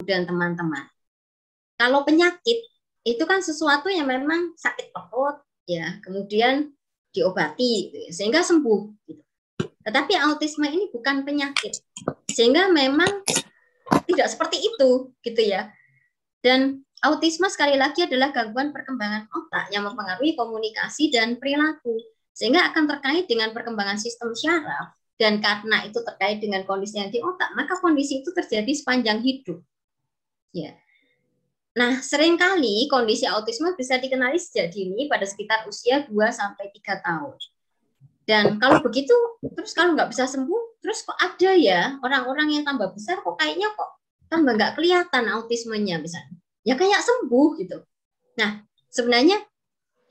dan teman-teman. Kalau penyakit itu kan sesuatu yang memang sakit perut, ya, kemudian diobati, gitu ya, sehingga sembuh. Gitu. Tetapi autisme ini bukan penyakit, sehingga memang tidak seperti itu, gitu ya. Dan autisme sekali lagi adalah gangguan perkembangan otak yang mempengaruhi komunikasi dan perilaku, sehingga akan terkait dengan perkembangan sistem syaraf. Dan karena itu terkait dengan kondisi yang di otak, maka kondisi itu terjadi sepanjang hidup. Ya. Nah, seringkali kondisi autisme bisa dikenali sejak dini pada sekitar usia 2-3 tahun. Dan kalau begitu, terus kalau nggak bisa sembuh, terus kok ada ya orang-orang yang tambah besar kok kayaknya kok tambah nggak kelihatan autismenya misalnya. Ya kayak sembuh gitu. Nah, sebenarnya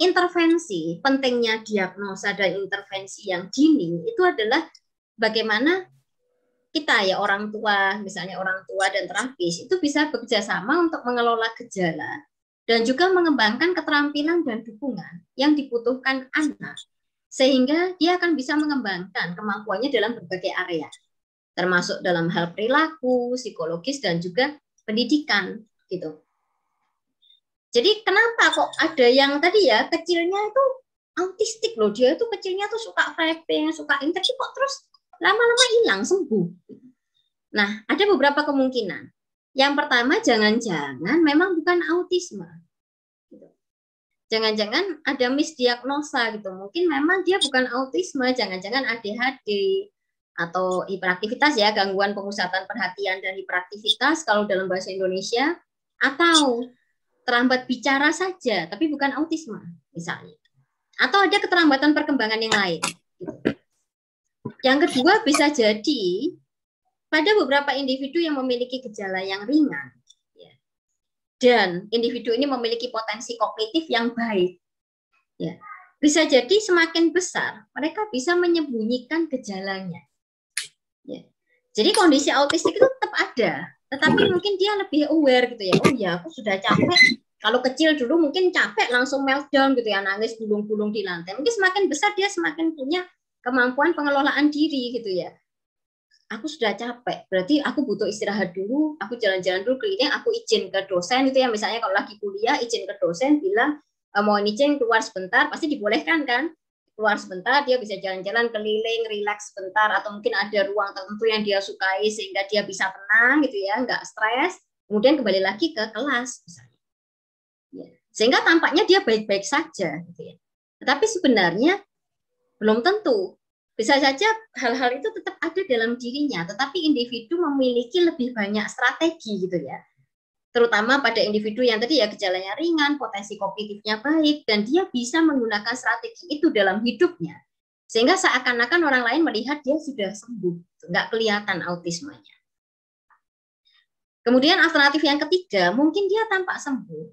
intervensi, pentingnya diagnosa dan intervensi yang dini itu adalah bagaimana kita ya orang tua, misalnya orang tua dan terapis itu bisa bekerja sama untuk mengelola gejala dan juga mengembangkan keterampilan dan dukungan yang dibutuhkan anak sehingga dia akan bisa mengembangkan kemampuannya dalam berbagai area termasuk dalam hal perilaku, psikologis dan juga pendidikan gitu. Jadi kenapa kok ada yang tadi ya kecilnya itu autistik loh, dia itu kecilnya tuh suka vaping, suka interaksi kok terus lama-lama hilang sembuh. Nah, ada beberapa kemungkinan. Yang pertama, jangan-jangan memang bukan autisme. Jangan-jangan ada misdiagnosa gitu. Mungkin memang dia bukan autisme, jangan-jangan ADHD atau hiperaktivitas ya, gangguan pemusatan perhatian dan hiperaktivitas kalau dalam bahasa Indonesia, atau terlambat bicara saja, tapi bukan autisme misalnya. Atau ada keterlambatan perkembangan yang lain. Yang kedua bisa jadi pada beberapa individu yang memiliki gejala yang ringan, ya, dan individu ini memiliki potensi kognitif yang baik, ya, bisa jadi semakin besar mereka bisa menyembunyikan gejalanya. Ya. Jadi kondisi autistik itu tetap ada, tetapi mungkin dia lebih aware gitu ya. Oh ya, aku sudah capek. Kalau kecil dulu mungkin capek langsung meltdown gitu ya, nangis gulung-gulung di lantai. Mungkin semakin besar dia semakin punya kemampuan pengelolaan diri gitu ya. Aku sudah capek, berarti aku butuh istirahat dulu, aku jalan-jalan dulu keliling, aku izin ke dosen itu ya, misalnya kalau lagi kuliah izin ke dosen bilang mau izin keluar sebentar, pasti dibolehkan kan, keluar sebentar, dia bisa jalan-jalan keliling, rileks sebentar, atau mungkin ada ruang tertentu yang dia sukai sehingga dia bisa tenang gitu ya, nggak stres, kemudian kembali lagi ke kelas misalnya. Ya. Sehingga tampaknya dia baik-baik saja gitu ya. Tetapi sebenarnya belum tentu. Bisa saja hal-hal itu tetap ada dalam dirinya, tetapi individu memiliki lebih banyak strategi gitu ya. Terutama pada individu yang tadi ya gejalanya ringan, potensi kognitifnya baik, dan dia bisa menggunakan strategi itu dalam hidupnya. Sehingga seakan-akan orang lain melihat dia sudah sembuh, nggak kelihatan autismenya. Kemudian alternatif yang ketiga, mungkin dia tampak sembuh,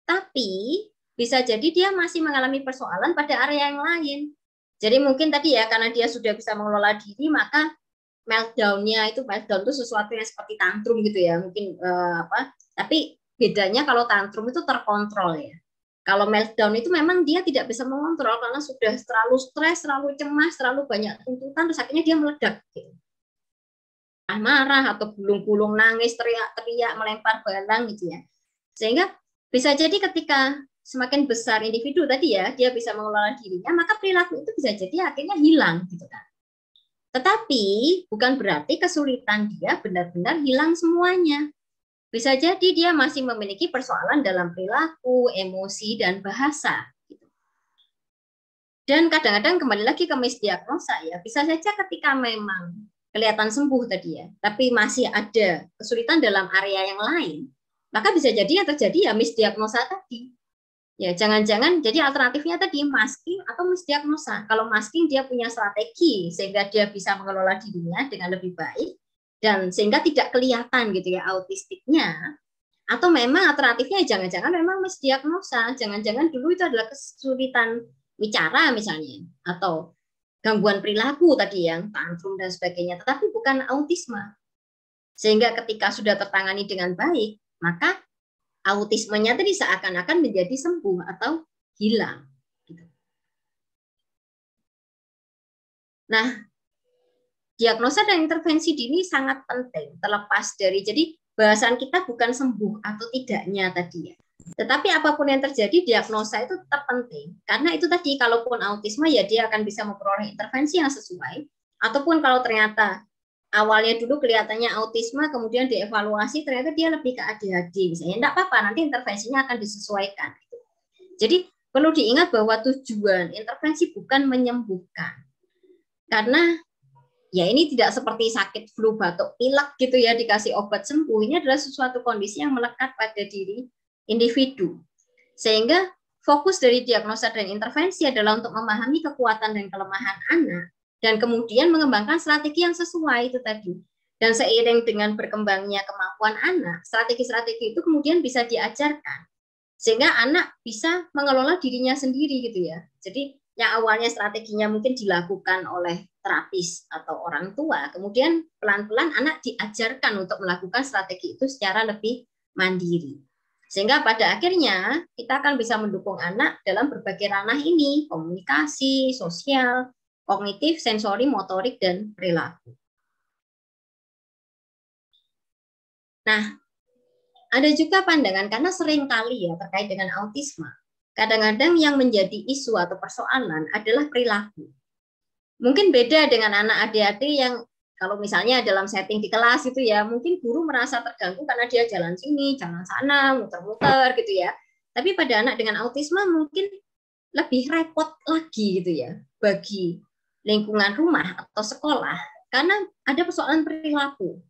tapi bisa jadi dia masih mengalami persoalan pada area yang lain. Jadi mungkin tadi ya karena dia sudah bisa mengelola diri maka meltdown-nya itu sesuatu yang seperti tantrum gitu ya mungkin tapi bedanya kalau tantrum itu terkontrol ya. Kalau meltdown itu memang dia tidak bisa mengontrol karena sudah terlalu stres, terlalu cemas, terlalu banyak tuntutan terus akhirnya dia meledak gitu. Marah atau gulung-gulung nangis, teriak-teriak, melempar barang gitu ya. Sehingga bisa jadi ketika semakin besar individu tadi ya, dia bisa mengelola dirinya, maka perilaku itu bisa jadi akhirnya hilang gitu kan. Tetapi bukan berarti kesulitan dia benar-benar hilang semuanya. Bisa jadi dia masih memiliki persoalan dalam perilaku, emosi, dan bahasa. Gitu. Dan kadang-kadang kembali lagi ke misdiagnosa ya, bisa saja ketika memang kelihatan sembuh tadi ya, tapi masih ada kesulitan dalam area yang lain, maka bisa jadi yang terjadi ya misdiagnosa tadi. Ya, jangan-jangan jadi alternatifnya tadi masking atau misdiagnosa. Kalau masking dia punya strategi sehingga dia bisa mengelola dirinya dengan lebih baik dan sehingga tidak kelihatan gitu ya autistiknya. Atau memang alternatifnya jangan-jangan memang misdiagnosa. Jangan-jangan dulu itu adalah kesulitan bicara misalnya atau gangguan perilaku tadi yang tantrum dan sebagainya, tetapi bukan autisme. Sehingga ketika sudah tertangani dengan baik, maka autismenya tadi seakan-akan menjadi sembuh atau hilang. Nah, diagnosa dan intervensi dini sangat penting. Terlepas dari, jadi bahasan kita bukan sembuh atau tidaknya tadi ya. Tetapi apapun yang terjadi, diagnosa itu tetap penting. Karena itu tadi, kalaupun autisme ya dia akan bisa memperoleh intervensi yang sesuai. Ataupun kalau ternyata awalnya dulu kelihatannya autisme, kemudian dievaluasi, ternyata dia lebih ke ADHD. Misalnya, enggak apa-apa, nanti intervensinya akan disesuaikan. Jadi perlu diingat bahwa tujuan intervensi bukan menyembuhkan. Karena ya ini tidak seperti sakit flu, batuk, pilek gitu ya, dikasih obat sembuh. Ini adalah sesuatu kondisi yang melekat pada diri individu. Sehingga fokus dari diagnosa dan intervensi adalah untuk memahami kekuatan dan kelemahan anak dan kemudian mengembangkan strategi yang sesuai itu tadi. Dan seiring dengan berkembangnya kemampuan anak, strategi-strategi itu kemudian bisa diajarkan sehingga anak bisa mengelola dirinya sendiri gitu ya. Jadi yang awalnya strateginya mungkin dilakukan oleh terapis atau orang tua, kemudian pelan-pelan anak diajarkan untuk melakukan strategi itu secara lebih mandiri. Sehingga pada akhirnya kita akan bisa mendukung anak dalam berbagai ranah ini, komunikasi, sosial, kognitif, sensori, motorik, dan perilaku. Nah, ada juga pandangan, karena sering kali ya terkait dengan autisme, kadang-kadang yang menjadi isu atau persoalan adalah perilaku. Mungkin beda dengan anak ADHD yang kalau misalnya dalam setting di kelas itu ya, mungkin guru merasa terganggu karena dia jalan sini, jalan sana, muter-muter gitu ya. Tapi pada anak dengan autisme mungkin lebih repot lagi gitu ya, bagi lingkungan rumah atau sekolah, karena ada persoalan perilaku.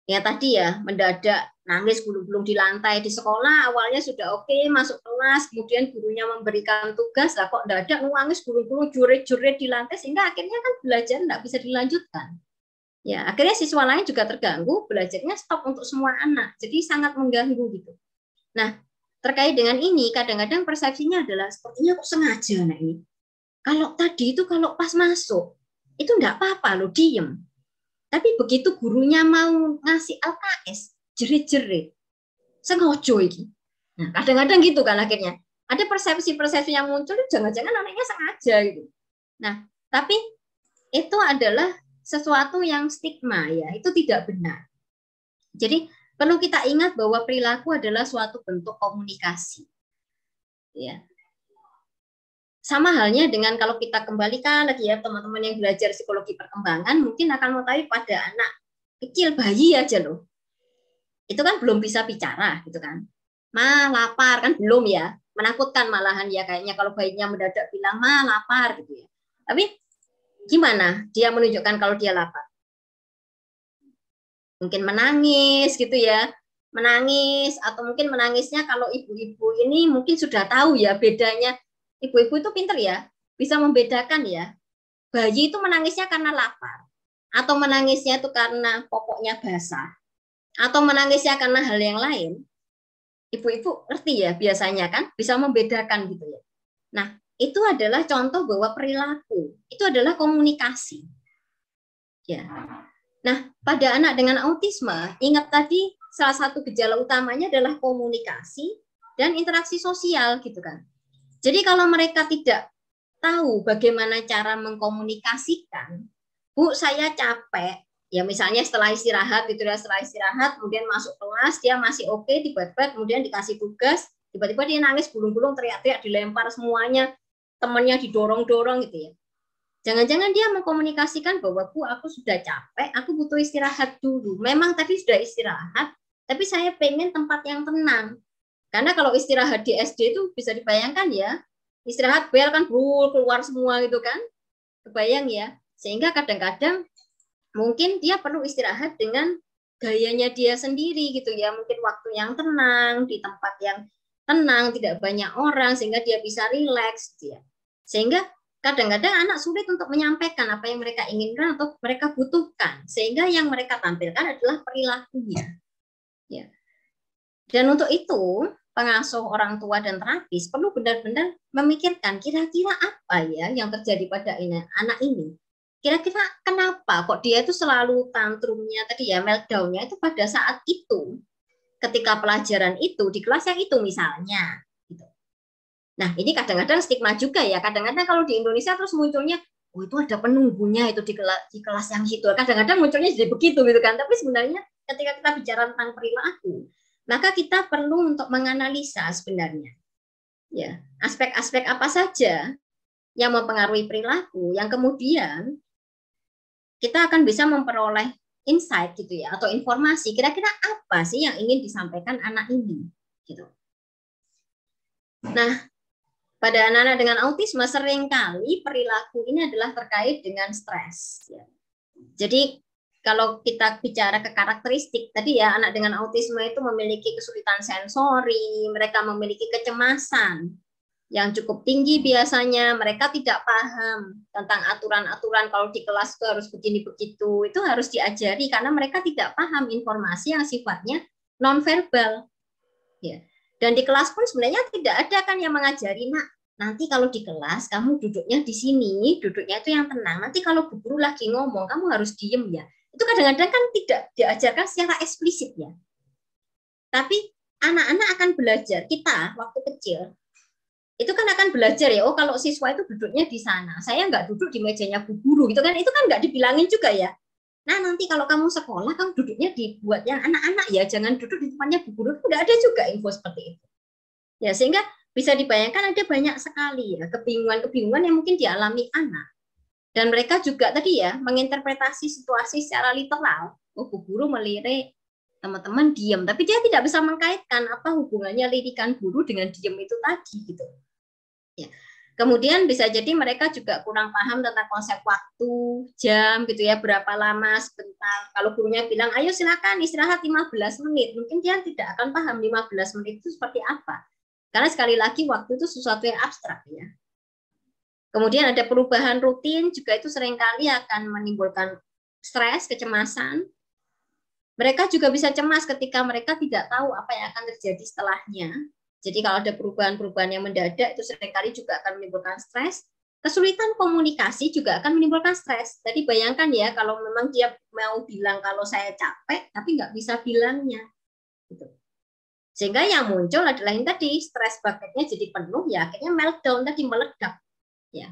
Ya tadi ya, mendadak nangis gulung-gulung di lantai di sekolah, awalnya sudah oke, masuk kelas, kemudian gurunya memberikan tugas, lah kok mendadak nangis gulung-gulung, jurit-jurit di lantai, sehingga akhirnya kan belajar nggak bisa dilanjutkan. Ya, akhirnya siswa lain juga terganggu, belajarnya stop untuk semua anak, jadi sangat mengganggu gitu. Nah, terkait dengan ini, kadang-kadang persepsinya adalah sepertinya aku sengaja anak ini. Kalau tadi itu kalau pas masuk, itu nggak apa-apa loh, diem. Tapi begitu gurunya mau ngasih LKS, jerit-jerit, sengojo ini. Nah, kadang-kadang gitu kan akhirnya. Ada persepsi-persepsi yang muncul, jangan-jangan anaknya sengaja gitu. Nah, tapi itu adalah sesuatu yang stigma ya, itu tidak benar. Jadi perlu kita ingat bahwa perilaku adalah suatu bentuk komunikasi. Ya. Sama halnya dengan kalau kita kembalikan lagi ya teman-teman yang belajar psikologi perkembangan mungkin akan mengetahui pada anak kecil bayi aja loh. Itu kan belum bisa bicara gitu kan. Ma lapar kan belum ya. Menakutkan malahan ya kayaknya kalau bayinya mendadak bilang ma lapar gitu ya. Tapi gimana dia menunjukkan kalau dia lapar? Mungkin menangis gitu ya. Menangis atau mungkin menangisnya kalau ibu-ibu ini mungkin sudah tahu ya bedanya. Ibu-ibu itu pinter ya, bisa membedakan ya. Bayi itu menangisnya karena lapar, atau menangisnya itu karena popoknya basah, atau menangisnya karena hal yang lain. Ibu-ibu ngerti ya biasanya kan, bisa membedakan gitu ya. Nah, itu adalah contoh bahwa perilaku, itu adalah komunikasi. Ya. Nah, pada anak dengan autisme, ingat tadi salah satu gejala utamanya adalah komunikasi dan interaksi sosial gitu kan. Jadi kalau mereka tidak tahu bagaimana cara mengkomunikasikan, Bu, saya capek, ya misalnya setelah istirahat, gitu ya, setelah istirahat, kemudian masuk kelas, dia masih oke, tiba-tiba kemudian dikasih tugas, tiba-tiba dia nangis, gulung-gulung, teriak-teriak, dilempar semuanya, temannya didorong-dorong gitu ya. Jangan-jangan dia mengkomunikasikan bahwa, Bu, aku sudah capek, aku butuh istirahat dulu. Memang tadi sudah istirahat, tapi saya pengen tempat yang tenang. Karena kalau istirahat di SD itu bisa dibayangkan ya, istirahat bel kan keluar semua gitu kan, kebayang ya. Sehingga kadang-kadang mungkin dia perlu istirahat dengan gayanya dia sendiri gitu ya, mungkin waktu yang tenang, di tempat yang tenang, tidak banyak orang, sehingga dia bisa rileks gitu ya. Sehingga kadang-kadang anak sulit untuk menyampaikan apa yang mereka inginkan atau mereka butuhkan, sehingga yang mereka tampilkan adalah perilakunya. Ya. Dan untuk itu, pengasuh orang tua dan terapis perlu benar-benar memikirkan kira-kira apa ya yang terjadi pada anak ini. Kira-kira kenapa kok dia itu selalu tantrumnya tadi ya, meltdown-nya itu pada saat itu, ketika pelajaran itu di kelas yang itu misalnya. Gitu. Nah ini kadang-kadang stigma juga ya. Kadang-kadang kalau di Indonesia terus munculnya, oh itu ada penunggunya itu di kelas yang situ. Kadang-kadang munculnya jadi begitu gitu kan. Tapi sebenarnya ketika kita bicara tentang perilaku, maka kita perlu untuk menganalisa sebenarnya, ya, aspek-aspek apa saja yang mempengaruhi perilaku, yang kemudian kita akan bisa memperoleh insight gitu ya, atau informasi kira-kira apa sih yang ingin disampaikan anak ini, gitu. Nah, pada anak-anak dengan autisme seringkali perilaku ini adalah terkait dengan stres. Ya. Jadi kalau kita bicara ke karakteristik tadi ya, anak dengan autisme itu memiliki kesulitan sensori, mereka memiliki kecemasan yang cukup tinggi biasanya, mereka tidak paham tentang aturan-aturan kalau di kelas itu harus begini begitu, itu harus diajari karena mereka tidak paham informasi yang sifatnya nonverbal. Ya. Dan di kelas pun sebenarnya tidak ada kan yang mengajari, nak, nanti kalau di kelas kamu duduknya di sini, duduknya itu yang tenang. Nanti kalau bu guru lagi ngomong, kamu harus diem ya. Itu kadang-kadang kan tidak diajarkan secara eksplisit ya. Tapi anak-anak akan belajar, kita waktu kecil, itu kan akan belajar ya, oh kalau siswa itu duduknya di sana, saya nggak duduk di mejanya bu guru gitu kan, itu kan nggak dibilangin juga ya. Nah nanti kalau kamu sekolah, kamu duduknya dibuat yang anak-anak ya, jangan duduk di tempatnya bu guru, tidak ada juga info seperti itu. Ya sehingga bisa dibayangkan ada banyak sekali ya kebingungan-kebingungan yang mungkin dialami anak. Dan mereka juga tadi ya menginterpretasi situasi secara literal. Oh bu guru melirik, teman-teman diam, tapi dia tidak bisa mengkaitkan apa hubungannya lirikan guru dengan diam itu tadi gitu. Ya. Kemudian bisa jadi mereka juga kurang paham tentang konsep waktu, jam gitu ya, berapa lama sebentar. Kalau gurunya bilang, ayo silakan istirahat 15 menit, mungkin dia tidak akan paham 15 menit itu seperti apa. Karena sekali lagi waktu itu sesuatu yang abstrak ya. Kemudian ada perubahan rutin juga itu seringkali akan menimbulkan stres, kecemasan. Mereka juga bisa cemas ketika mereka tidak tahu apa yang akan terjadi setelahnya. Jadi kalau ada perubahan-perubahan yang mendadak itu seringkali juga akan menimbulkan stres. Kesulitan komunikasi juga akan menimbulkan stres. Jadi bayangkan ya kalau memang dia mau bilang kalau saya capek tapi nggak bisa bilangnya. Gitu. Sehingga yang muncul adalah yang tadi stres bucketnya jadi penuh ya akhirnya meltdown tadi meledak. Ya.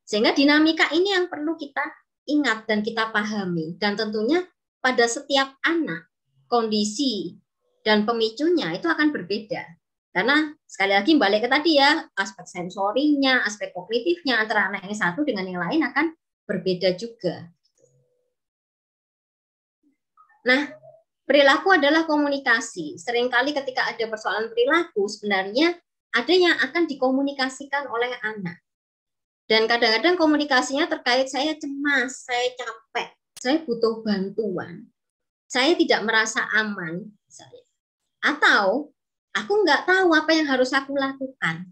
Sehingga dinamika ini yang perlu kita ingat dan kita pahami. Dan tentunya pada setiap anak kondisi dan pemicunya itu akan berbeda. Karena sekali lagi balik ke tadi ya, aspek sensorinya, aspek kognitifnya antara anak yang satu dengan yang lain akan berbeda juga. Nah, perilaku adalah komunikasi. Seringkali ketika ada persoalan perilaku, sebenarnya ada yang akan dikomunikasikan oleh anak. Dan kadang-kadang komunikasinya terkait saya cemas, saya capek, saya butuh bantuan, saya tidak merasa aman, misalnya. Atau aku nggak tahu apa yang harus aku lakukan.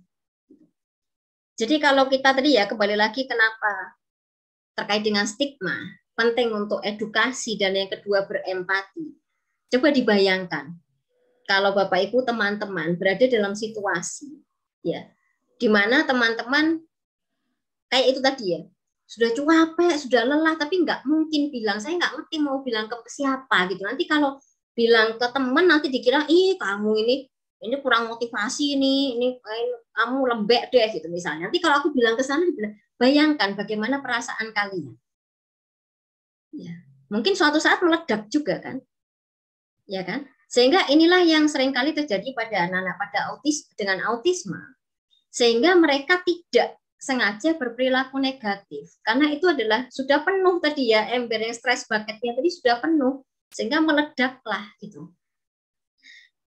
Jadi kalau kita tadi ya kembali lagi kenapa terkait dengan stigma, penting untuk edukasi dan yang kedua berempati. Coba dibayangkan kalau Bapak Ibu teman-teman berada dalam situasi ya di mana teman-teman kayak itu tadi ya sudah capek, sudah lelah tapi nggak mungkin bilang, saya nggak ngerti mau bilang ke siapa gitu. Nanti kalau bilang ke teman nanti dikira ih kamu ini kurang motivasi ini kamu lembek deh gitu misalnya. Nanti kalau aku bilang ke sana dibilang, bayangkan bagaimana perasaan kalian. Ya, mungkin suatu saat meledak juga kan. Ya kan? Sehingga inilah yang seringkali terjadi pada anak-anak pada dengan autisme. Sehingga mereka tidak sengaja berperilaku negatif. Karena itu adalah sudah penuh tadi ya, ember yang stres bucketnya tadi sudah penuh. Sehingga meledaklah gitu.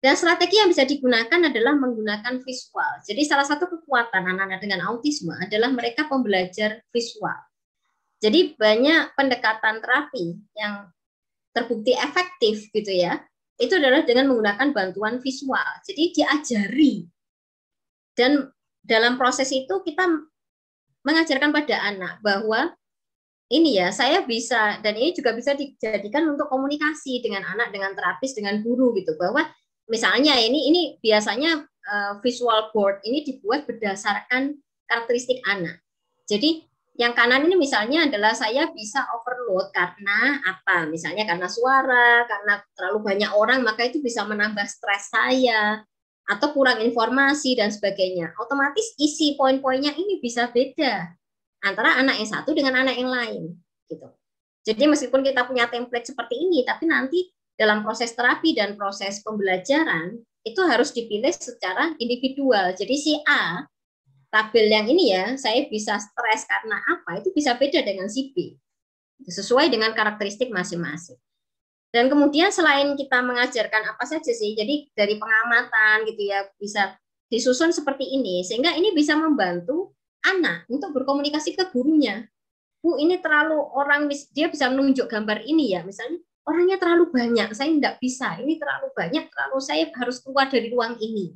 Dan strategi yang bisa digunakan adalah menggunakan visual. Jadi salah satu kekuatan anak-anak dengan autisme adalah mereka pembelajar visual. Jadi banyak pendekatan terapi yang terbukti efektif gitu ya. Itu adalah dengan menggunakan bantuan visual. Jadi diajari. Dan dalam proses itu kita mengajarkan pada anak bahwa ini ya saya bisa, dan ini juga bisa dijadikan untuk komunikasi dengan anak, dengan terapis, dengan guru gitu, bahwa misalnya ini biasanya visual board ini dibuat berdasarkan karakteristik anak. Jadi yang kanan ini misalnya adalah saya bisa overload karena apa? Misalnya karena suara, karena terlalu banyak orang, maka itu bisa menambah stres saya, atau kurang informasi dan sebagainya. Otomatis isi poin-poinnya ini bisa beda antara anak yang satu dengan anak yang lain gitu. Jadi meskipun kita punya template seperti ini, tapi nanti dalam proses terapi dan proses pembelajaran itu harus dipilih secara individual. Jadi si A, tabel yang ini ya, saya bisa stres karena apa, itu bisa beda dengan si B. Sesuai dengan karakteristik masing-masing. Dan kemudian selain kita mengajarkan apa saja sih, jadi dari pengamatan gitu ya, bisa disusun seperti ini, sehingga ini bisa membantu anak untuk berkomunikasi ke gurunya. Bu, ini terlalu orang, dia bisa menunjuk gambar ini ya, misalnya orangnya terlalu banyak, saya tidak bisa, ini terlalu banyak, terlalu saya harus keluar dari ruang ini.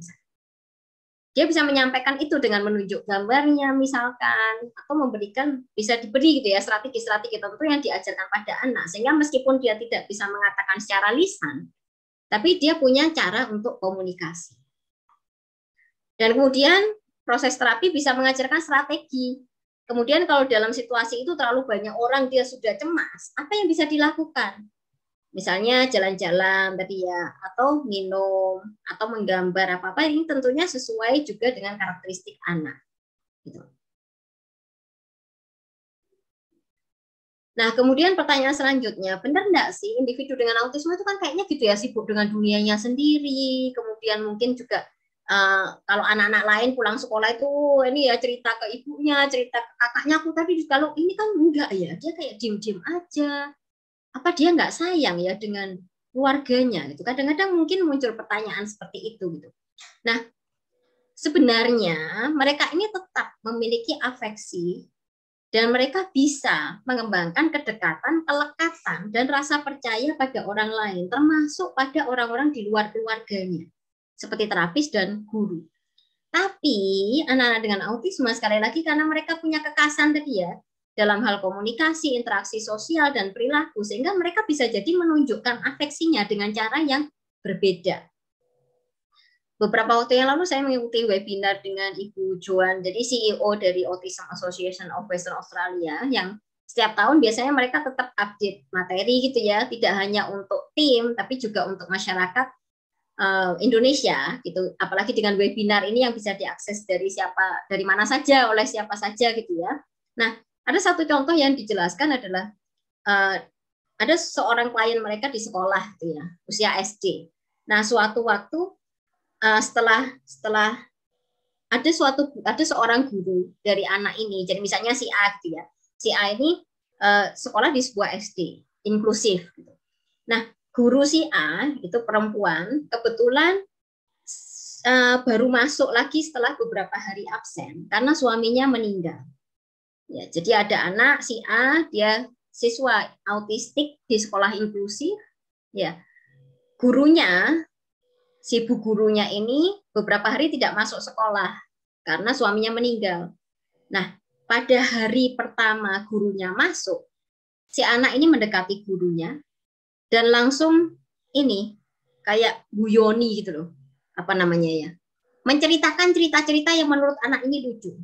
Dia bisa menyampaikan itu dengan menunjuk gambarnya misalkan, atau memberikan, bisa diberi gitu ya strategi-strategi tertentu yang diajarkan pada anak, sehingga meskipun dia tidak bisa mengatakan secara lisan, tapi dia punya cara untuk komunikasi. Dan kemudian proses terapi bisa mengajarkan strategi. Kemudian kalau dalam situasi itu terlalu banyak orang, dia sudah cemas, apa yang bisa dilakukan? Misalnya jalan-jalan tadi ya, atau minum, atau menggambar apa-apa, ini tentunya sesuai juga dengan karakteristik anak. Gitu. Nah, kemudian pertanyaan selanjutnya, benar enggak sih individu dengan autisme itu kan kayaknya gitu ya, sibuk dengan dunianya sendiri, kemudian mungkin juga kalau anak-anak lain pulang sekolah itu ini ya cerita ke ibunya, cerita ke kakaknya, aku tadi kalau ini kan enggak ya, dia kayak diem-diem aja. Apa dia nggak sayang ya dengan keluarganya gitu. Kadang-kadang mungkin muncul pertanyaan seperti itu gitu. Nah, sebenarnya mereka ini tetap memiliki afeksi dan mereka bisa mengembangkan kedekatan, kelekatan dan rasa percaya pada orang lain, termasuk pada orang-orang di luar keluarganya, seperti terapis dan guru. Tapi anak-anak dengan autisme sekali lagi karena mereka punya kekasan tadi ya, dalam hal komunikasi, interaksi sosial, dan perilaku, sehingga mereka bisa jadi menunjukkan afeksinya dengan cara yang berbeda. Beberapa waktu yang lalu saya mengikuti webinar dengan Ibu Joan, jadi CEO dari Autism Association of Western Australia, yang setiap tahun biasanya mereka tetap update materi gitu ya, tidak hanya untuk tim, tapi juga untuk masyarakat Indonesia gitu. Apalagi dengan webinar ini yang bisa diakses dari mana saja, oleh siapa saja gitu ya. Nah, ada satu contoh yang dijelaskan adalah ada seorang klien mereka di sekolah, gitu ya, usia SD. Nah, suatu waktu setelah ada seorang guru dari anak ini, jadi misalnya si A, gitu ya, si A ini sekolah di sebuah SD inklusif. Gitu. Nah, guru si A itu perempuan, kebetulan baru masuk lagi setelah beberapa hari absen karena suaminya meninggal. Ya, jadi ada anak si A, dia siswa autistik di sekolah inklusif. Ya, gurunya, si bu gurunya ini beberapa hari tidak masuk sekolah karena suaminya meninggal. Nah, pada hari pertama gurunya masuk, si anak ini mendekati gurunya dan langsung ini kayak guyoni gitu loh, apa namanya ya, menceritakan cerita-cerita yang menurut anak ini lucu.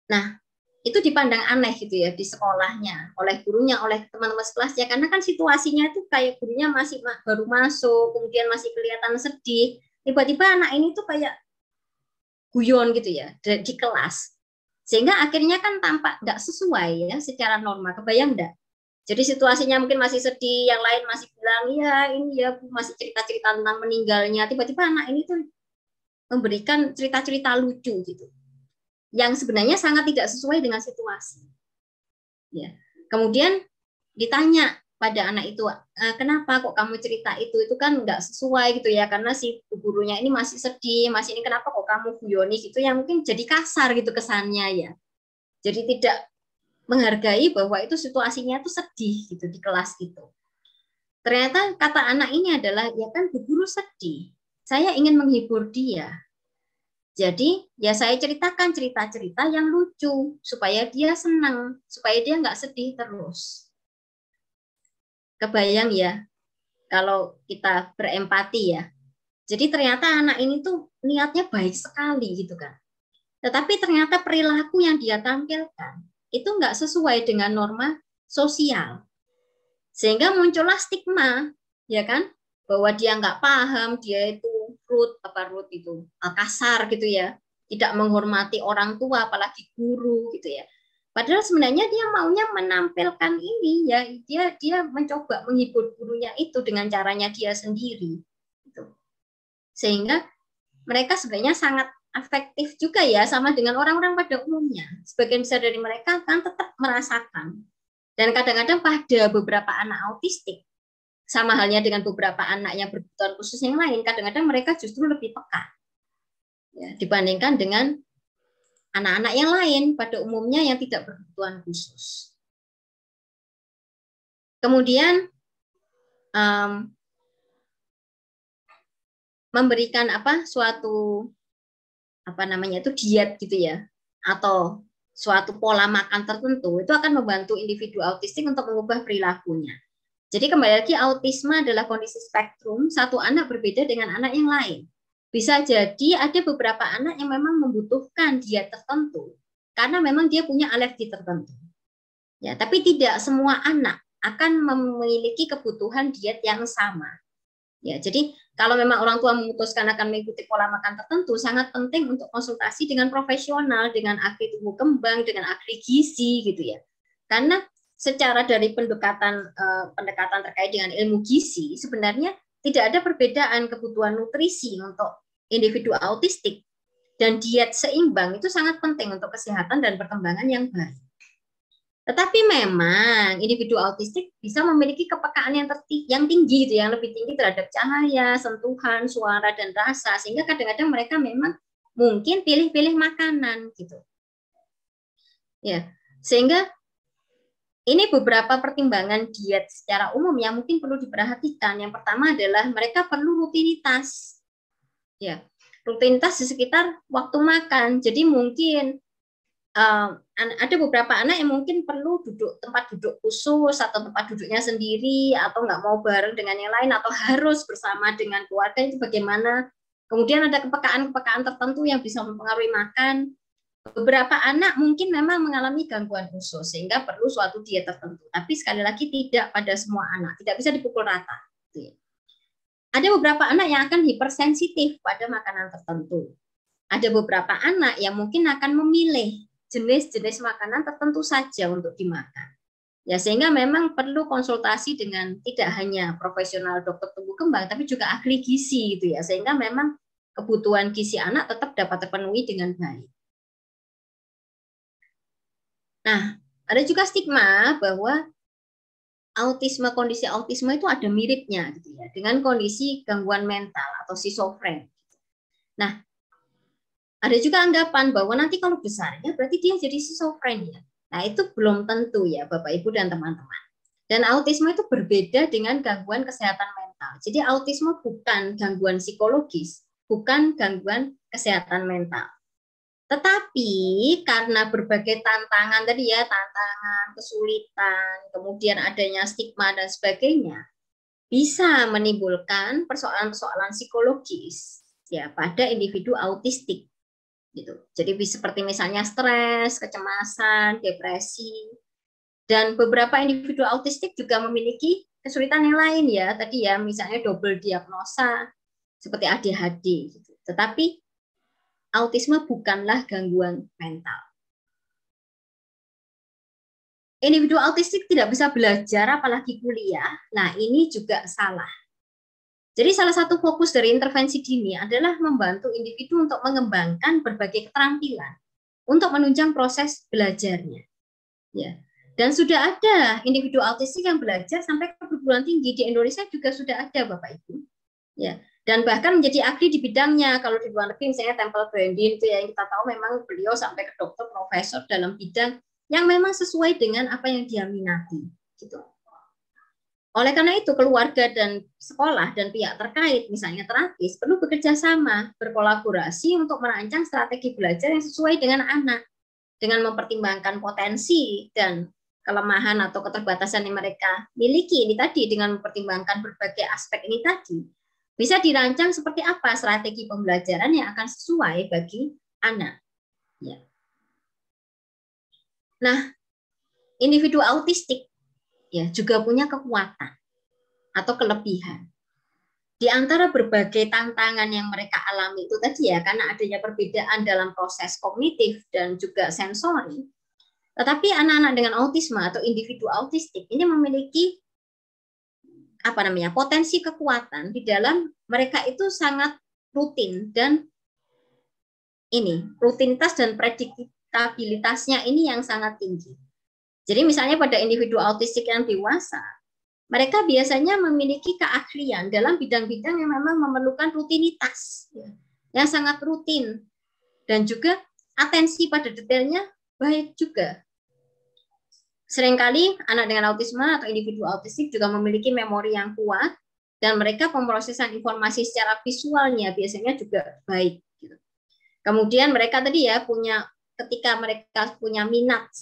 Nah, itu dipandang aneh gitu ya di sekolahnya, oleh gurunya, oleh teman-teman sekelasnya, karena kan situasinya itu kayak gurunya masih baru masuk, kemudian masih kelihatan sedih, tiba-tiba anak ini tuh kayak guyon gitu ya di kelas, sehingga akhirnya kan tampak nggak sesuai ya secara norma, kebayang enggak? Jadi situasinya mungkin masih sedih, yang lain masih bilang ya ini ya masih cerita-cerita tentang meninggalnya, tiba-tiba anak ini tuh memberikan cerita-cerita lucu gitu, yang sebenarnya sangat tidak sesuai dengan situasi. Ya. Kemudian ditanya pada anak itu, kenapa kok kamu cerita itu kan nggak sesuai gitu ya, karena si gurunya ini masih sedih, masih ini kenapa kok kamu guyoni gitu, yang mungkin jadi kasar gitu kesannya ya. Jadi tidak menghargai bahwa itu situasinya itu sedih gitu di kelas itu. Ternyata kata anak ini adalah, ya kan bu guru sedih, saya ingin menghibur dia. Jadi ya saya ceritakan cerita-cerita yang lucu supaya dia senang, supaya dia nggak sedih terus. Kebayang ya kalau kita berempati ya. Jadi ternyata anak ini tuh niatnya baik sekali gitu kan. Tetapi ternyata perilaku yang dia tampilkan itu nggak sesuai dengan norma sosial. Sehingga muncullah stigma, ya kan? Bahwa dia nggak paham, dia itu rude itu kasar gitu ya, tidak menghormati orang tua apalagi guru gitu ya. Padahal sebenarnya dia maunya menampilkan ini ya, dia mencoba menghibur gurunya itu dengan caranya dia sendiri. Gitu. Sehingga mereka sebenarnya sangat afektif juga ya, sama dengan orang-orang pada umumnya. Sebagian besar dari mereka kan tetap merasakan. Dan kadang-kadang pada beberapa anak autistik, sama halnya dengan beberapa anak yang berkebutuhan khusus yang lain, kadang-kadang mereka justru lebih peka ya, dibandingkan dengan anak-anak yang lain pada umumnya yang tidak berkebutuhan khusus. Kemudian memberikan suatu itu diet gitu ya, atau suatu pola makan tertentu itu akan membantu individu autistik untuk mengubah perilakunya. Jadi kembali lagi, autisme adalah kondisi spektrum, satu anak berbeda dengan anak yang lain. Bisa jadi ada beberapa anak yang memang membutuhkan diet tertentu karena memang dia punya alergi tertentu. Ya, tapi tidak semua anak akan memiliki kebutuhan diet yang sama. Ya, jadi kalau memang orang tua memutuskan akan mengikuti pola makan tertentu, sangat penting untuk konsultasi dengan profesional, dengan ahli tumbuh kembang, dengan ahli gizi gitu ya. Karena secara dari pendekatan terkait dengan ilmu gizi, sebenarnya tidak ada perbedaan kebutuhan nutrisi untuk individu autistik, dan diet seimbang itu sangat penting untuk kesehatan dan perkembangan yang baik. Tetapi memang individu autistik bisa memiliki kepekaan yang tinggi, gitu, yang lebih tinggi terhadap cahaya, sentuhan, suara, dan rasa, sehingga kadang-kadang mereka memang mungkin pilih-pilih makanan gitu. Ya, sehingga ini beberapa pertimbangan diet secara umum yang mungkin perlu diperhatikan. Yang pertama adalah mereka perlu rutinitas. Ya, rutinitas di sekitar waktu makan. Jadi mungkin ada beberapa anak yang mungkin perlu tempat duduk khusus atau tempat duduknya sendiri, atau nggak mau bareng dengan yang lain, atau harus bersama dengan keluarga, itu bagaimana. Kemudian ada kepekaan-kepekaan tertentu yang bisa mempengaruhi makan. Beberapa anak mungkin memang mengalami gangguan khusus sehingga perlu suatu diet tertentu. Tapi sekali lagi tidak pada semua anak, tidak bisa dipukul rata. Ada beberapa anak yang akan hipersensitif pada makanan tertentu. Ada beberapa anak yang mungkin akan memilih jenis-jenis makanan tertentu saja untuk dimakan. Ya, sehingga memang perlu konsultasi dengan tidak hanya profesional dokter tumbuh kembang, tapi juga ahli gizi gitu ya, sehingga memang kebutuhan gizi anak tetap dapat terpenuhi dengan baik. Nah, ada juga stigma bahwa kondisi autisme itu ada miripnya gitu ya dengan kondisi gangguan mental atau schizofren. Nah, ada juga anggapan bahwa nanti kalau besar ya berarti dia jadi schizofrenia. Nah, itu belum tentu ya Bapak Ibu dan teman-teman. Dan autisme itu berbeda dengan gangguan kesehatan mental. Jadi autisme bukan gangguan psikologis, bukan gangguan kesehatan mental. Tetapi karena berbagai tantangan tadi ya, tantangan, kesulitan, kemudian adanya stigma dan sebagainya, bisa menimbulkan persoalan-persoalan psikologis ya pada individu autistik. Gitu. Jadi seperti misalnya stres, kecemasan, depresi, dan beberapa individu autistik juga memiliki kesulitan yang lain ya, tadi ya misalnya double diagnosa seperti ADHD. Gitu. Tetapi autisme bukanlah gangguan mental. Individu autistik tidak bisa belajar apalagi kuliah. Nah, ini juga salah. Jadi salah satu fokus dari intervensi dini adalah membantu individu untuk mengembangkan berbagai keterampilan untuk menunjang proses belajarnya. Ya. Dan sudah ada individu autistik yang belajar sampai ke perguruan tinggi di Indonesia juga sudah ada Bapak Ibu. Ya. Dan bahkan menjadi ahli di bidangnya. Kalau di luar negeri misalnya Temple Grandin itu ya, yang kita tahu memang beliau sampai ke dokter profesor dalam bidang yang memang sesuai dengan apa yang dia minati. Gitu. Oleh karena itu, keluarga dan sekolah dan pihak terkait, misalnya terapis, perlu bekerja sama, berkolaborasi untuk merancang strategi belajar yang sesuai dengan anak, dengan mempertimbangkan potensi dan kelemahan atau keterbatasan yang mereka miliki ini tadi, dengan mempertimbangkan berbagai aspek ini tadi, bisa dirancang seperti apa strategi pembelajaran yang akan sesuai bagi anak. Ya. Nah, individu autistik ya juga punya kekuatan atau kelebihan. Di antara berbagai tantangan yang mereka alami itu tadi ya, karena adanya perbedaan dalam proses kognitif dan juga sensori, Tetapi anak-anak dengan autisme atau individu autistik ini memiliki potensi kekuatan di dalam mereka itu sangat rutin, dan rutinitas dan prediktabilitasnya ini yang sangat tinggi. Jadi misalnya pada individu autistik yang dewasa, mereka biasanya memiliki keahlian dalam bidang-bidang yang memang memerlukan rutinitas, yang sangat rutin, dan juga atensi pada detailnya baik juga. Seringkali anak dengan autisme atau individu autistik juga memiliki memori yang kuat, dan mereka pemrosesan informasi secara visualnya biasanya juga baik. Kemudian mereka tadi ketika mereka punya minat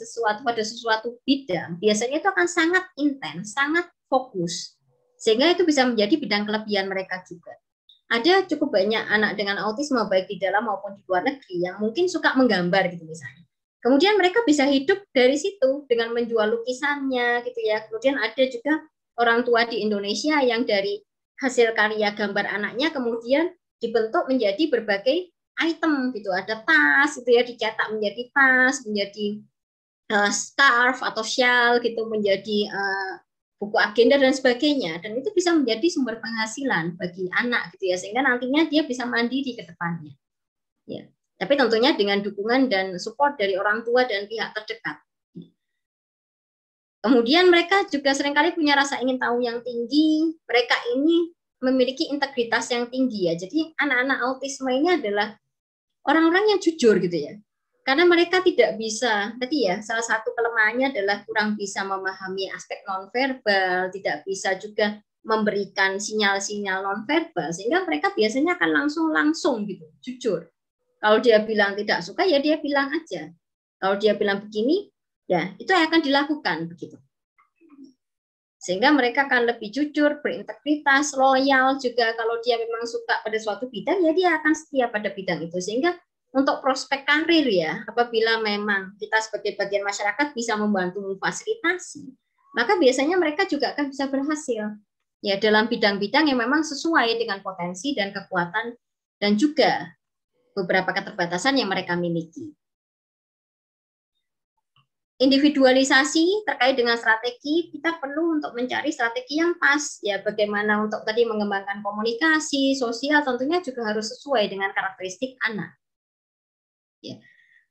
pada sesuatu bidang, biasanya itu akan sangat intens, sangat fokus, sehingga itu bisa menjadi bidang kelebihan mereka juga. Ada cukup banyak anak dengan autisme baik di dalam maupun di luar negeri yang mungkin suka menggambar gitu misalnya. Kemudian mereka bisa hidup dari situ dengan menjual lukisannya gitu ya. Kemudian ada juga orang tua di Indonesia yang dari hasil karya gambar anaknya kemudian dibentuk menjadi berbagai item gitu. Ada tas gitu ya, dicetak menjadi tas, menjadi scarf atau shawl gitu, menjadi buku agenda dan sebagainya, dan itu bisa menjadi sumber penghasilan bagi anak gitu ya, sehingga nantinya dia bisa mandiri ke depannya. Ya. Tapi tentunya dengan dukungan dan support dari orang tua dan pihak terdekat. Kemudian mereka juga seringkali punya rasa ingin tahu yang tinggi. Mereka ini memiliki integritas yang tinggi ya. Jadi anak-anak autisme ini adalah orang-orang yang jujur gitu ya. Karena mereka tidak bisa, tadi ya, salah satu kelemahannya adalah kurang bisa memahami aspek nonverbal, tidak bisa juga memberikan sinyal-sinyal nonverbal, sehingga mereka biasanya akan langsung gitu, jujur. Kalau dia bilang tidak suka, ya dia bilang aja. Kalau dia bilang begini, ya itu yang akan dilakukan begitu. Sehingga mereka akan lebih jujur, berintegritas, loyal juga. Kalau dia memang suka pada suatu bidang, ya dia akan setia pada bidang itu. Sehingga untuk prospek karir ya, apabila memang kita sebagai bagian masyarakat bisa membantu memfasilitasi, maka biasanya mereka juga akan bisa berhasil ya dalam bidang-bidang yang memang sesuai dengan potensi dan kekuatan dan juga beberapa keterbatasan yang mereka miliki. Individualisasi terkait dengan strategi, kita perlu untuk mencari strategi yang pas ya, bagaimana untuk tadi mengembangkan komunikasi sosial, tentunya juga harus sesuai dengan karakteristik anak ya.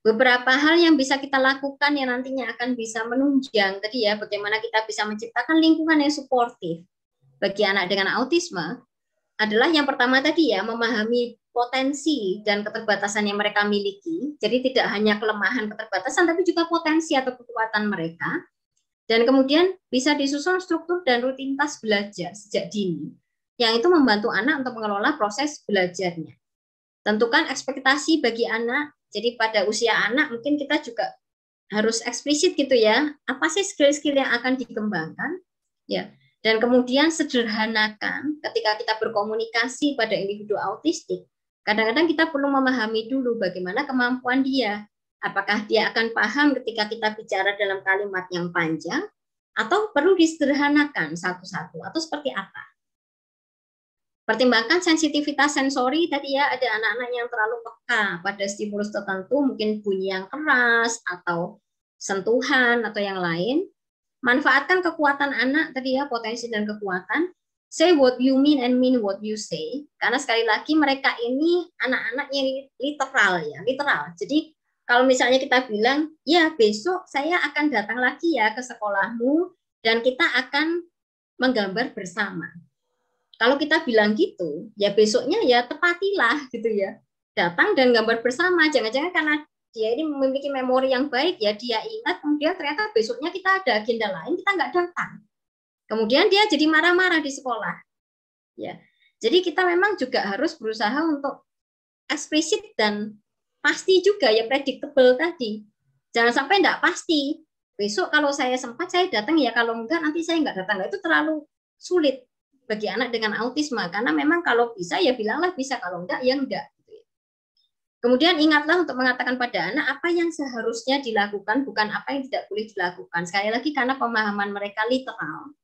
Beberapa hal yang bisa kita lakukan yang nantinya akan bisa menunjang tadi ya, bagaimana kita bisa menciptakan lingkungan yang suportif bagi anak dengan autisme adalah yang pertama tadi ya, memahami potensi dan keterbatasan yang mereka miliki. Jadi tidak hanya kelemahan keterbatasan, tapi juga potensi atau kekuatan mereka. Dan kemudian bisa disusun struktur dan rutinitas belajar sejak dini, yang itu membantu anak untuk mengelola proses belajarnya. Tentukan ekspektasi bagi anak. Jadi pada usia anak mungkin kita juga harus eksplisit gitu ya, apa sih skill-skill yang akan dikembangkan ya. Dan kemudian sederhanakan ketika kita berkomunikasi pada individu autistik. Kadang-kadang kita perlu memahami dulu bagaimana kemampuan dia. Apakah dia akan paham ketika kita bicara dalam kalimat yang panjang, atau perlu disederhanakan satu-satu, atau seperti apa. Pertimbangkan sensitivitas sensori, tadi ya, ada anak-anak yang terlalu peka pada stimulus tertentu, mungkin bunyi yang keras, atau sentuhan, atau yang lain. Manfaatkan kekuatan anak tadi ya, potensi dan kekuatan. Say what you mean and mean what you say. Karena sekali lagi mereka ini anak-anak yang literal ya, literal. Jadi kalau misalnya kita bilang, ya besok saya akan datang lagi ya ke sekolahmu dan kita akan menggambar bersama. Kalau kita bilang gitu, ya besoknya ya tepatilah gitu ya. Datang dan gambar bersama. Jangan-jangan karena dia ini memiliki memori yang baik ya, dia ingat, kemudian ternyata besoknya kita ada agenda lain, kita nggak datang. Kemudian dia jadi marah-marah di sekolah. Ya, jadi kita memang juga harus berusaha untuk eksplisit dan pasti juga ya, predictable tadi. Jangan sampai nggak pasti. Besok kalau saya sempat saya datang ya, kalau enggak nanti saya nggak datang. Itu terlalu sulit bagi anak dengan autisme, karena memang kalau bisa ya bilanglah bisa, kalau enggak ya enggak. Kemudian ingatlah untuk mengatakan pada anak apa yang seharusnya dilakukan, bukan apa yang tidak boleh dilakukan. Sekali lagi karena pemahaman mereka literal.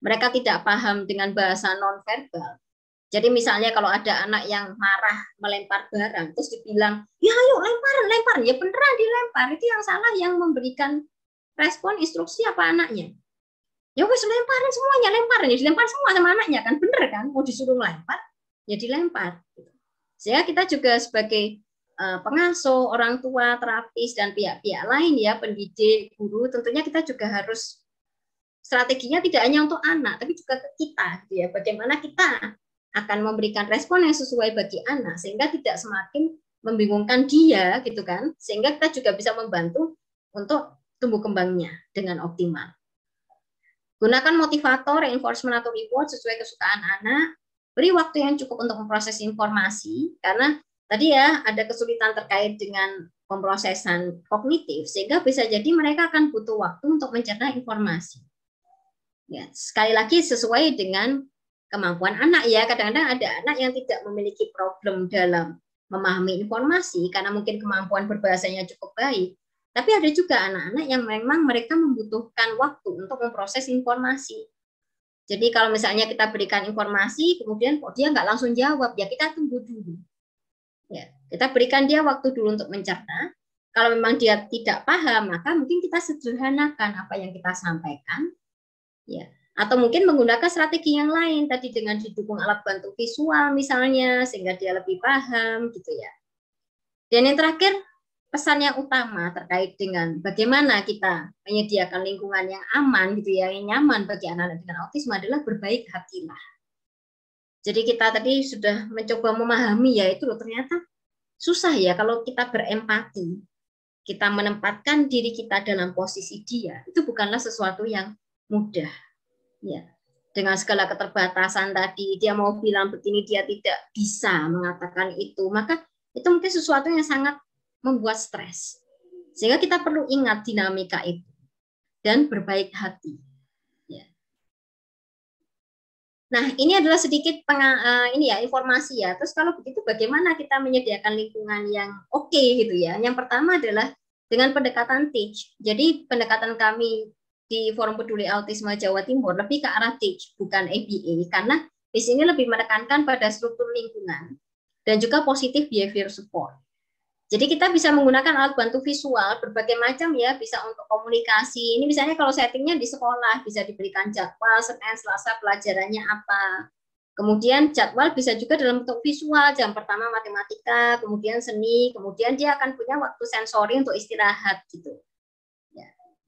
Mereka tidak paham dengan bahasa nonverbal. Jadi misalnya kalau ada anak yang marah melempar barang, terus dibilang, ya ayo lempar, ya beneran dilempar. Itu yang salah yang memberikan respon instruksi apa anaknya? Ya wes lemparin semuanya, lemparin, ya dilempar semua sama anaknya kan, bener kan? Mau disuruh lempar, ya dilempar. Sehingga kita juga sebagai pengasuh, orang tua, terapis dan pihak-pihak lain ya, pendidik, guru, tentunya kita juga harus strateginya tidak hanya untuk anak, tapi juga ke kita, gitu ya. Bagaimana kita akan memberikan respon yang sesuai bagi anak, sehingga tidak semakin membingungkan dia, gitu kan? Sehingga kita juga bisa membantu untuk tumbuh kembangnya dengan optimal. Gunakan motivator, reinforcement atau reward sesuai kesukaan anak. Beri waktu yang cukup untuk memproses informasi, karena tadi ya ada kesulitan terkait dengan pemrosesan kognitif, sehingga bisa jadi mereka akan butuh waktu untuk mencerna informasi. Ya, sekali lagi sesuai dengan kemampuan anak ya. Kadang-kadang ada anak yang tidak memiliki problem dalam memahami informasi karena mungkin kemampuan berbahasanya cukup baik. Tapi ada juga anak-anak yang memang mereka membutuhkan waktu untuk memproses informasi. Jadi kalau misalnya kita berikan informasi, kemudian kok dia nggak langsung jawab, ya kita tunggu dulu. Ya, kita berikan dia waktu dulu untuk mencerna. Kalau memang dia tidak paham, maka mungkin kita sederhanakan apa yang kita sampaikan. Ya, atau mungkin menggunakan strategi yang lain tadi dengan didukung alat bantu visual misalnya sehingga dia lebih paham gitu ya. Dan yang terakhir pesan yang utama terkait dengan bagaimana kita menyediakan lingkungan yang aman gitu ya, yang nyaman bagi anak-anak dengan autisme adalah berbaik hatilah. Jadi kita tadi sudah mencoba memahami ya itu loh, ternyata susah ya kalau kita berempati. Kita menempatkan diri kita dalam posisi dia, itu bukanlah sesuatu yang mudah. Ya, dengan segala keterbatasan tadi, dia mau bilang begini, dia tidak bisa mengatakan itu, maka itu mungkin sesuatu yang sangat membuat stres. Sehingga kita perlu ingat dinamika itu dan berbaik hati. Ya. Nah, ini adalah sedikit informasi ya. Terus kalau begitu bagaimana kita menyediakan lingkungan yang oke gitu ya? Yang pertama adalah dengan pendekatan teach. Jadi pendekatan kami di Forum Peduli Autisme Jawa Timur lebih ke arah teach, bukan ABA, karena di sini lebih menekankan pada struktur lingkungan dan juga positive behavior support. Jadi kita bisa menggunakan alat bantu visual berbagai macam ya, bisa untuk komunikasi. Ini misalnya kalau settingnya di sekolah bisa diberikan jadwal Senin, Selasa pelajarannya apa. Kemudian jadwal bisa juga dalam bentuk visual, jam pertama matematika, kemudian seni, kemudian dia akan punya waktu sensori untuk istirahat gitu.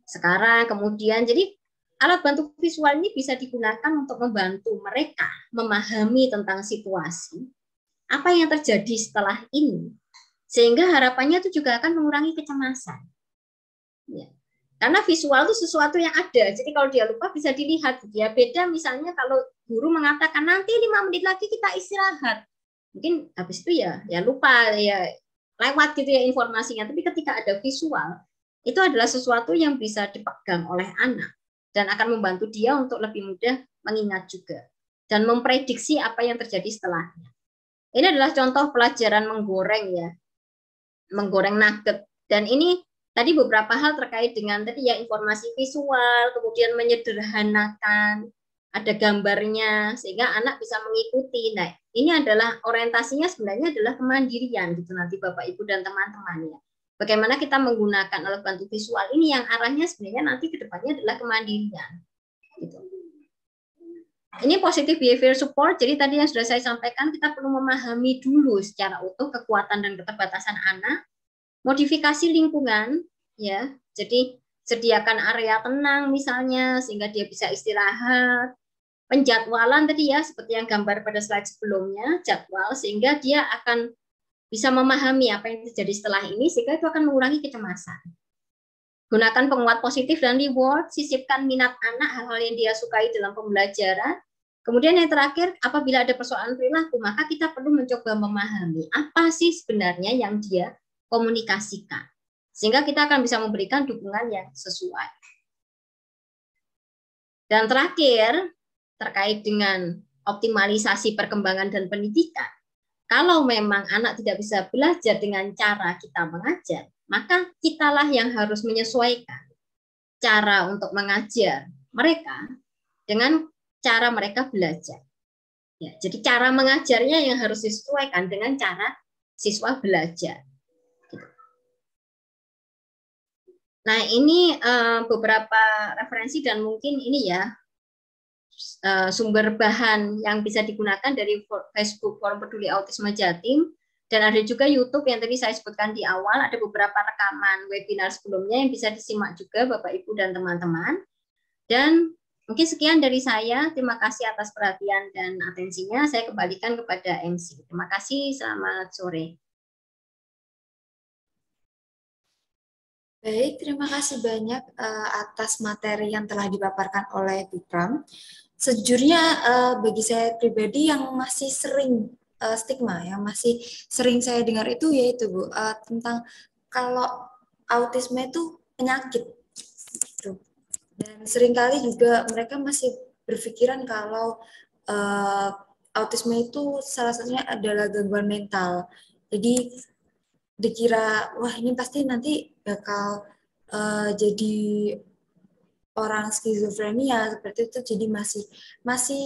Sekarang kemudian jadi alat bantu visual ini bisa digunakan untuk membantu mereka memahami tentang situasi apa yang terjadi setelah ini, sehingga harapannya itu juga akan mengurangi kecemasan ya. Karena visual itu sesuatu yang ada, jadi kalau dia lupa bisa dilihat. Dia beda misalnya kalau guru mengatakan nanti 5 menit lagi kita istirahat, mungkin habis itu ya lupa ya, lewat gitu ya informasinya. Tapi ketika ada visual, itu adalah sesuatu yang bisa dipegang oleh anak dan akan membantu dia untuk lebih mudah mengingat juga dan memprediksi apa yang terjadi setelahnya. Ini adalah contoh pelajaran menggoreng ya, menggoreng nugget. Dan ini tadi beberapa hal terkait dengan tadi ya informasi visual, kemudian menyederhanakan, ada gambarnya sehingga anak bisa mengikuti. Nah, ini adalah orientasinya sebenarnya adalah kemandirian gitu nanti Bapak Ibu dan teman-teman ya. Bagaimana kita menggunakan alat bantu visual ini yang arahnya sebenarnya nanti ke depannya adalah kemandirian. Gitu. Ini positive behavior support, jadi tadi yang sudah saya sampaikan, kita perlu memahami dulu secara utuh kekuatan dan keterbatasan anak, modifikasi lingkungan, ya, jadi sediakan area tenang misalnya, sehingga dia bisa istirahat, penjadwalan tadi ya, seperti yang gambar pada slide sebelumnya, jadwal, sehingga dia akan bisa memahami apa yang terjadi setelah ini, sehingga itu akan mengurangi kecemasan. Gunakan penguat positif dan reward, sisipkan minat anak, hal-hal yang dia sukai dalam pembelajaran. Kemudian yang terakhir, apabila ada persoalan perilaku, maka kita perlu mencoba memahami apa sih sebenarnya yang dia komunikasikan. Sehingga kita akan bisa memberikan dukungan yang sesuai. Dan terakhir, terkait dengan optimalisasi perkembangan dan pendidikan, kalau memang anak tidak bisa belajar dengan cara kita mengajar, maka kitalah yang harus menyesuaikan cara untuk mengajar mereka dengan cara mereka belajar. Ya, jadi cara mengajarnya yang harus disesuaikan dengan cara siswa belajar. Nah, ini beberapa referensi dan mungkin ini ya sumber bahan yang bisa digunakan dari Facebook Forum Peduli Autisme Jatim, dan ada juga YouTube yang tadi saya sebutkan di awal, ada beberapa rekaman webinar sebelumnya yang bisa disimak juga Bapak Ibu dan teman-teman. Dan mungkin sekian dari saya, terima kasih atas perhatian dan atensinya, saya kembalikan kepada MC. Terima kasih, selamat sore. Baik, terima kasih banyak atas materi yang telah dipaparkan oleh Bu Pram. Sejujurnya bagi saya pribadi yang masih sering stigma, yang masih sering saya dengar itu yaitu Bu, tentang kalau autisme itu penyakit. Gitu. Dan seringkali juga mereka masih berpikiran kalau autisme itu salah satunya adalah gangguan mental. Jadi dikira wah ini pasti nanti bakal jadi orang skizofrenia seperti itu, jadi masih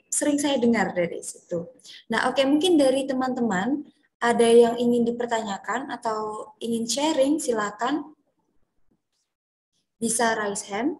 sering saya dengar dari situ. Nah, oke, mungkin dari teman-teman ada yang ingin dipertanyakan atau ingin sharing, silakan bisa raise hand.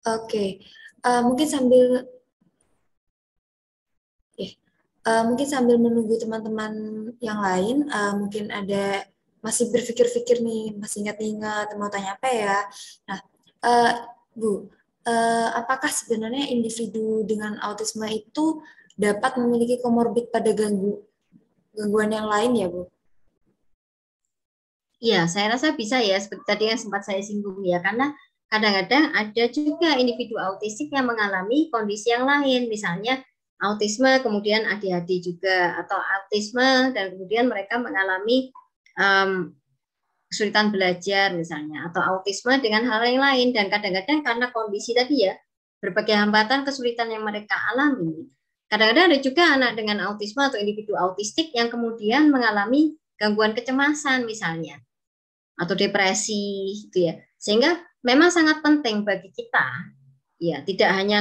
Oke, mungkin sambil mungkin sambil menunggu teman-teman yang lain, mungkin ada masih berpikir-pikir nih, masih ingat-ingat mau tanya apa ya. Nah, Bu, apakah sebenarnya individu dengan autisme itu dapat memiliki komorbid pada gangguan yang lain ya, Bu? Iya, saya rasa bisa ya, seperti tadi yang sempat saya singgung ya, karena kadang-kadang ada juga individu autistik yang mengalami kondisi yang lain, misalnya autisme, kemudian ADHD juga, atau autisme, dan kemudian mereka mengalami kesulitan belajar misalnya, atau autisme dengan hal yang lain, dan kadang-kadang karena kondisi tadi ya, berbagai hambatan kesulitan yang mereka alami, kadang-kadang ada juga anak dengan autisme atau individu autistik yang kemudian mengalami gangguan kecemasan misalnya, atau depresi gitu ya. Sehingga memang sangat penting bagi kita ya, tidak hanya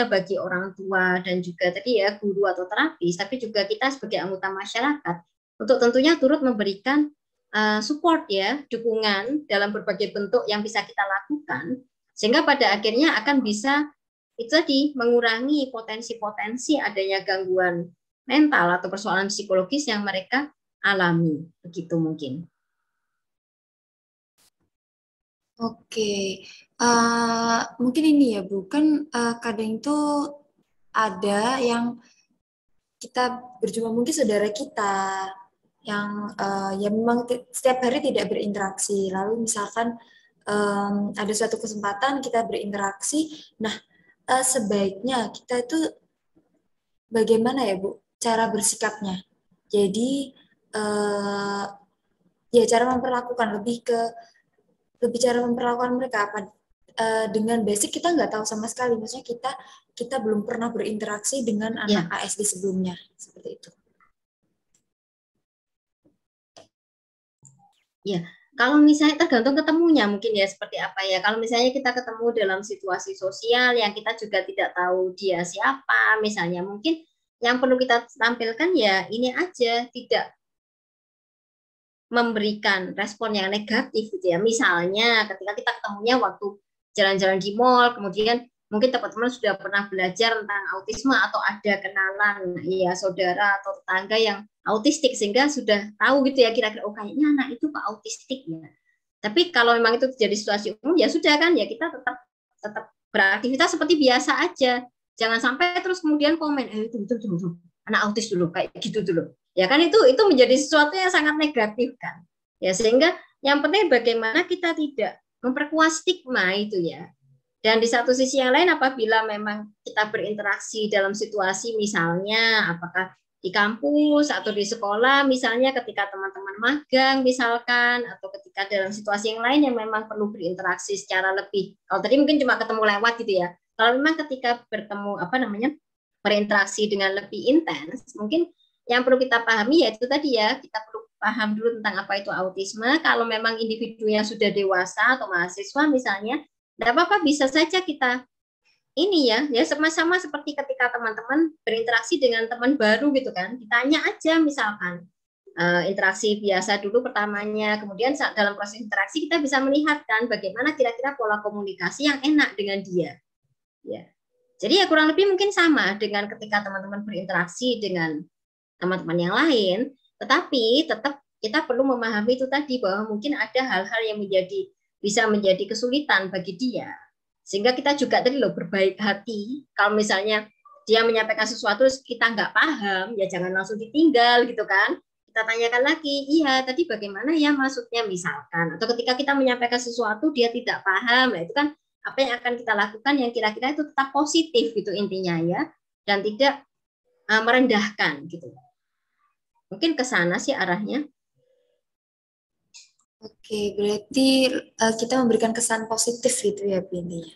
bagi orang tua dan juga tadi ya guru atau terapis, tapi juga kita sebagai anggota masyarakat untuk tentunya turut memberikan support ya, dukungan dalam berbagai bentuk yang bisa kita lakukan, sehingga pada akhirnya akan bisa itu tadi mengurangi potensi-potensi adanya gangguan mental atau persoalan psikologis yang mereka alami, begitu mungkin. Oke, mungkin ini ya Bu, kan kadang itu ada yang kita berjumpa mungkin saudara kita yang ya memang setiap hari tidak berinteraksi. Lalu misalkan ada suatu kesempatan kita berinteraksi, nah sebaiknya kita itu bagaimana ya Bu cara bersikapnya? Jadi ya cara memperlakukan lebih cara memperlakukan mereka apa dengan basic kita nggak tahu sama sekali, maksudnya kita belum pernah berinteraksi dengan anak ASD sebelumnya seperti itu. Ya, kalau misalnya tergantung ketemunya mungkin ya seperti apa ya. Kalau misalnya kita ketemu dalam situasi sosial yang kita juga tidak tahu dia siapa, misalnya mungkin yang perlu kita tampilkan ya ini aja, tidak memberikan respon yang negatif gitu ya. Misalnya ketika kita ketemunya waktu jalan-jalan di mall, kemudian mungkin teman-teman sudah pernah belajar tentang autisme atau ada kenalan ya saudara atau tetangga yang autistik sehingga sudah tahu gitu ya kira-kira oh kayaknya anak itu Pak autistik ya. Tapi kalau memang itu terjadi situasi umum ya sudah kan ya kita tetap beraktivitas seperti biasa aja. Jangan sampai terus kemudian komen itu anak autis dulu kayak gitu dulu. Ya kan itu menjadi sesuatu yang sangat negatif kan. Ya sehingga yang penting bagaimana kita tidak memperkuat stigma itu ya. Dan di satu sisi yang lain apabila memang kita berinteraksi dalam situasi misalnya apakah di kampus atau di sekolah, misalnya ketika teman-teman magang misalkan, atau ketika dalam situasi yang lain yang memang perlu berinteraksi secara lebih. Kalau tadi mungkin cuma ketemu lewat gitu ya. Kalau memang ketika bertemu berinteraksi dengan lebih intens, mungkin yang perlu kita pahami yaitu tadi ya, kita perlu paham dulu tentang apa itu autisme. Kalau memang individunya sudah dewasa atau mahasiswa misalnya, tidak apa-apa, bisa saja kita ini ya sama-sama seperti ketika teman-teman berinteraksi dengan teman baru gitu kan, ditanya aja misalkan interaksi biasa dulu pertamanya, kemudian dalam proses interaksi kita bisa melihat kan bagaimana kira-kira pola komunikasi yang enak dengan dia ya. Jadi ya kurang lebih mungkin sama dengan ketika teman-teman berinteraksi dengan teman-teman yang lain, tetapi tetap kita perlu memahami itu tadi bahwa mungkin ada hal-hal yang bisa menjadi kesulitan bagi dia. Sehingga kita juga tadi loh berbaik hati. Kalau misalnya dia menyampaikan sesuatu kita nggak paham, ya jangan langsung ditinggal gitu kan. Kita tanyakan lagi, iya tadi bagaimana ya maksudnya misalkan. Atau ketika kita menyampaikan sesuatu dia tidak paham, nah itu kan apa yang akan kita lakukan yang kira-kira itu tetap positif gitu intinya ya. Dan tidak merendahkan gitu. Mungkin ke sana sih arahnya. Oke, berarti kita memberikan kesan positif gitu ya, intinya.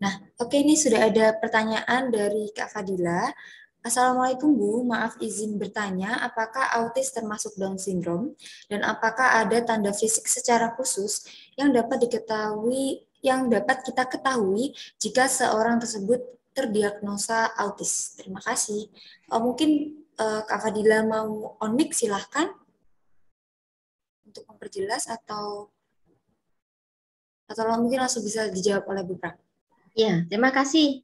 Nah, oke, ini sudah ada pertanyaan dari Kak Fadila. Assalamualaikum Bu, maaf izin bertanya, apakah autis termasuk Down syndrome dan apakah ada tanda fisik secara khusus yang dapat kita ketahui jika seorang tersebut terdiagnosa autis? Terima kasih. Mungkin Kak Fadila mau on mic, silahkan untuk memperjelas atau mungkin langsung bisa dijawab oleh Bu Pram. Ya, terima kasih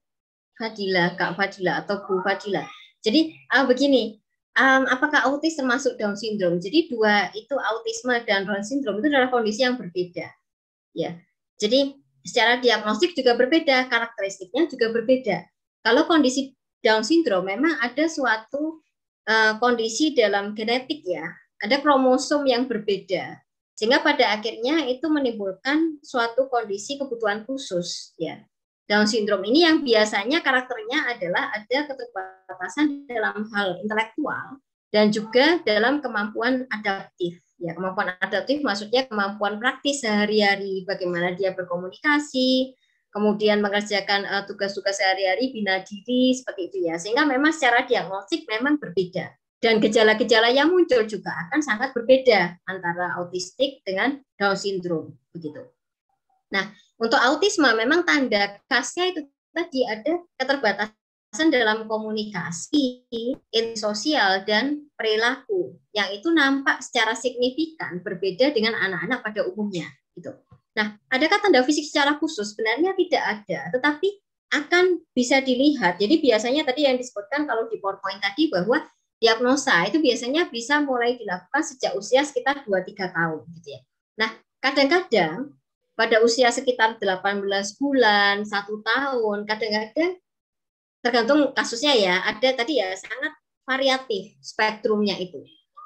Fadila, Kak Fadila atau Bu Fadila. Jadi begini, apakah autis termasuk Down syndrome? Jadi dua itu, autisme dan Down syndrome itu adalah kondisi yang berbeda. Ya, jadi secara diagnostik juga berbeda, karakteristiknya juga berbeda. Kalau kondisi Down syndrome memang ada suatu kondisi dalam genetik ya, ada kromosom yang berbeda, sehingga pada akhirnya itu menimbulkan suatu kondisi kebutuhan khusus ya. Down syndrome ini yang biasanya karakternya adalah ada keterbatasan dalam hal intelektual dan juga dalam kemampuan adaptif. Ya, kemampuan adaptif maksudnya kemampuan praktis sehari-hari, bagaimana dia berkomunikasi, kemudian mengerjakan tugas-tugas sehari-hari, bina diri, seperti itu ya. Sehingga memang secara diagnostik memang berbeda. Dan gejala-gejala yang muncul juga akan sangat berbeda antara autistik dengan Down syndrome, begitu. Nah, untuk autisme memang tanda khasnya itu tadi ada keterbatasan dalam komunikasi, sosial, dan perilaku yang itu nampak secara signifikan berbeda dengan anak-anak pada umumnya. Gitu. Nah, adakah tanda fisik secara khusus? Sebenarnya tidak ada, tetapi akan bisa dilihat. Jadi biasanya tadi yang disebutkan kalau di PowerPoint tadi bahwa diagnosa itu biasanya bisa mulai dilakukan sejak usia sekitar 2-3 tahun. Gitu ya. Nah, kadang-kadang pada usia sekitar 18 bulan, 1 tahun, kadang-kadang tergantung kasusnya ya, ada tadi ya sangat variatif spektrumnya itu.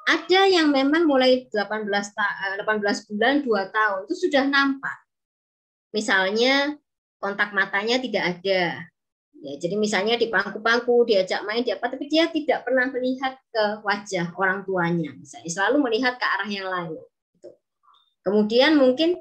Ada yang memang mulai 18 bulan, 2 tahun itu sudah nampak. Misalnya kontak matanya tidak ada. Ya, jadi misalnya di pangku-pangku, diajak main, tapi dia tidak pernah melihat ke wajah orang tuanya. Misalnya, selalu melihat ke arah yang lain. Kemudian mungkin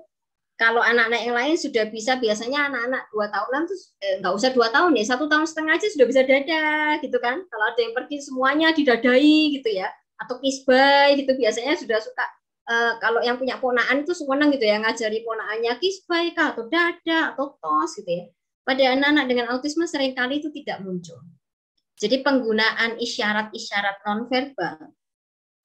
kalau anak-anak yang lain sudah bisa, biasanya anak-anak 2 tahunan tuh nggak usah 2 tahun ya, 1 tahun setengah aja sudah bisa dada gitu kan. Kalau ada yang pergi semuanya didadai gitu ya, atau kiss bye gitu, biasanya sudah suka. Kalau yang punya ponaan itu senang gitu ya, ngajari ponaannya kiss bye kah, atau dada atau tos gitu ya. Pada anak-anak dengan autisme seringkali itu tidak muncul. Jadi penggunaan isyarat-isyarat nonverbal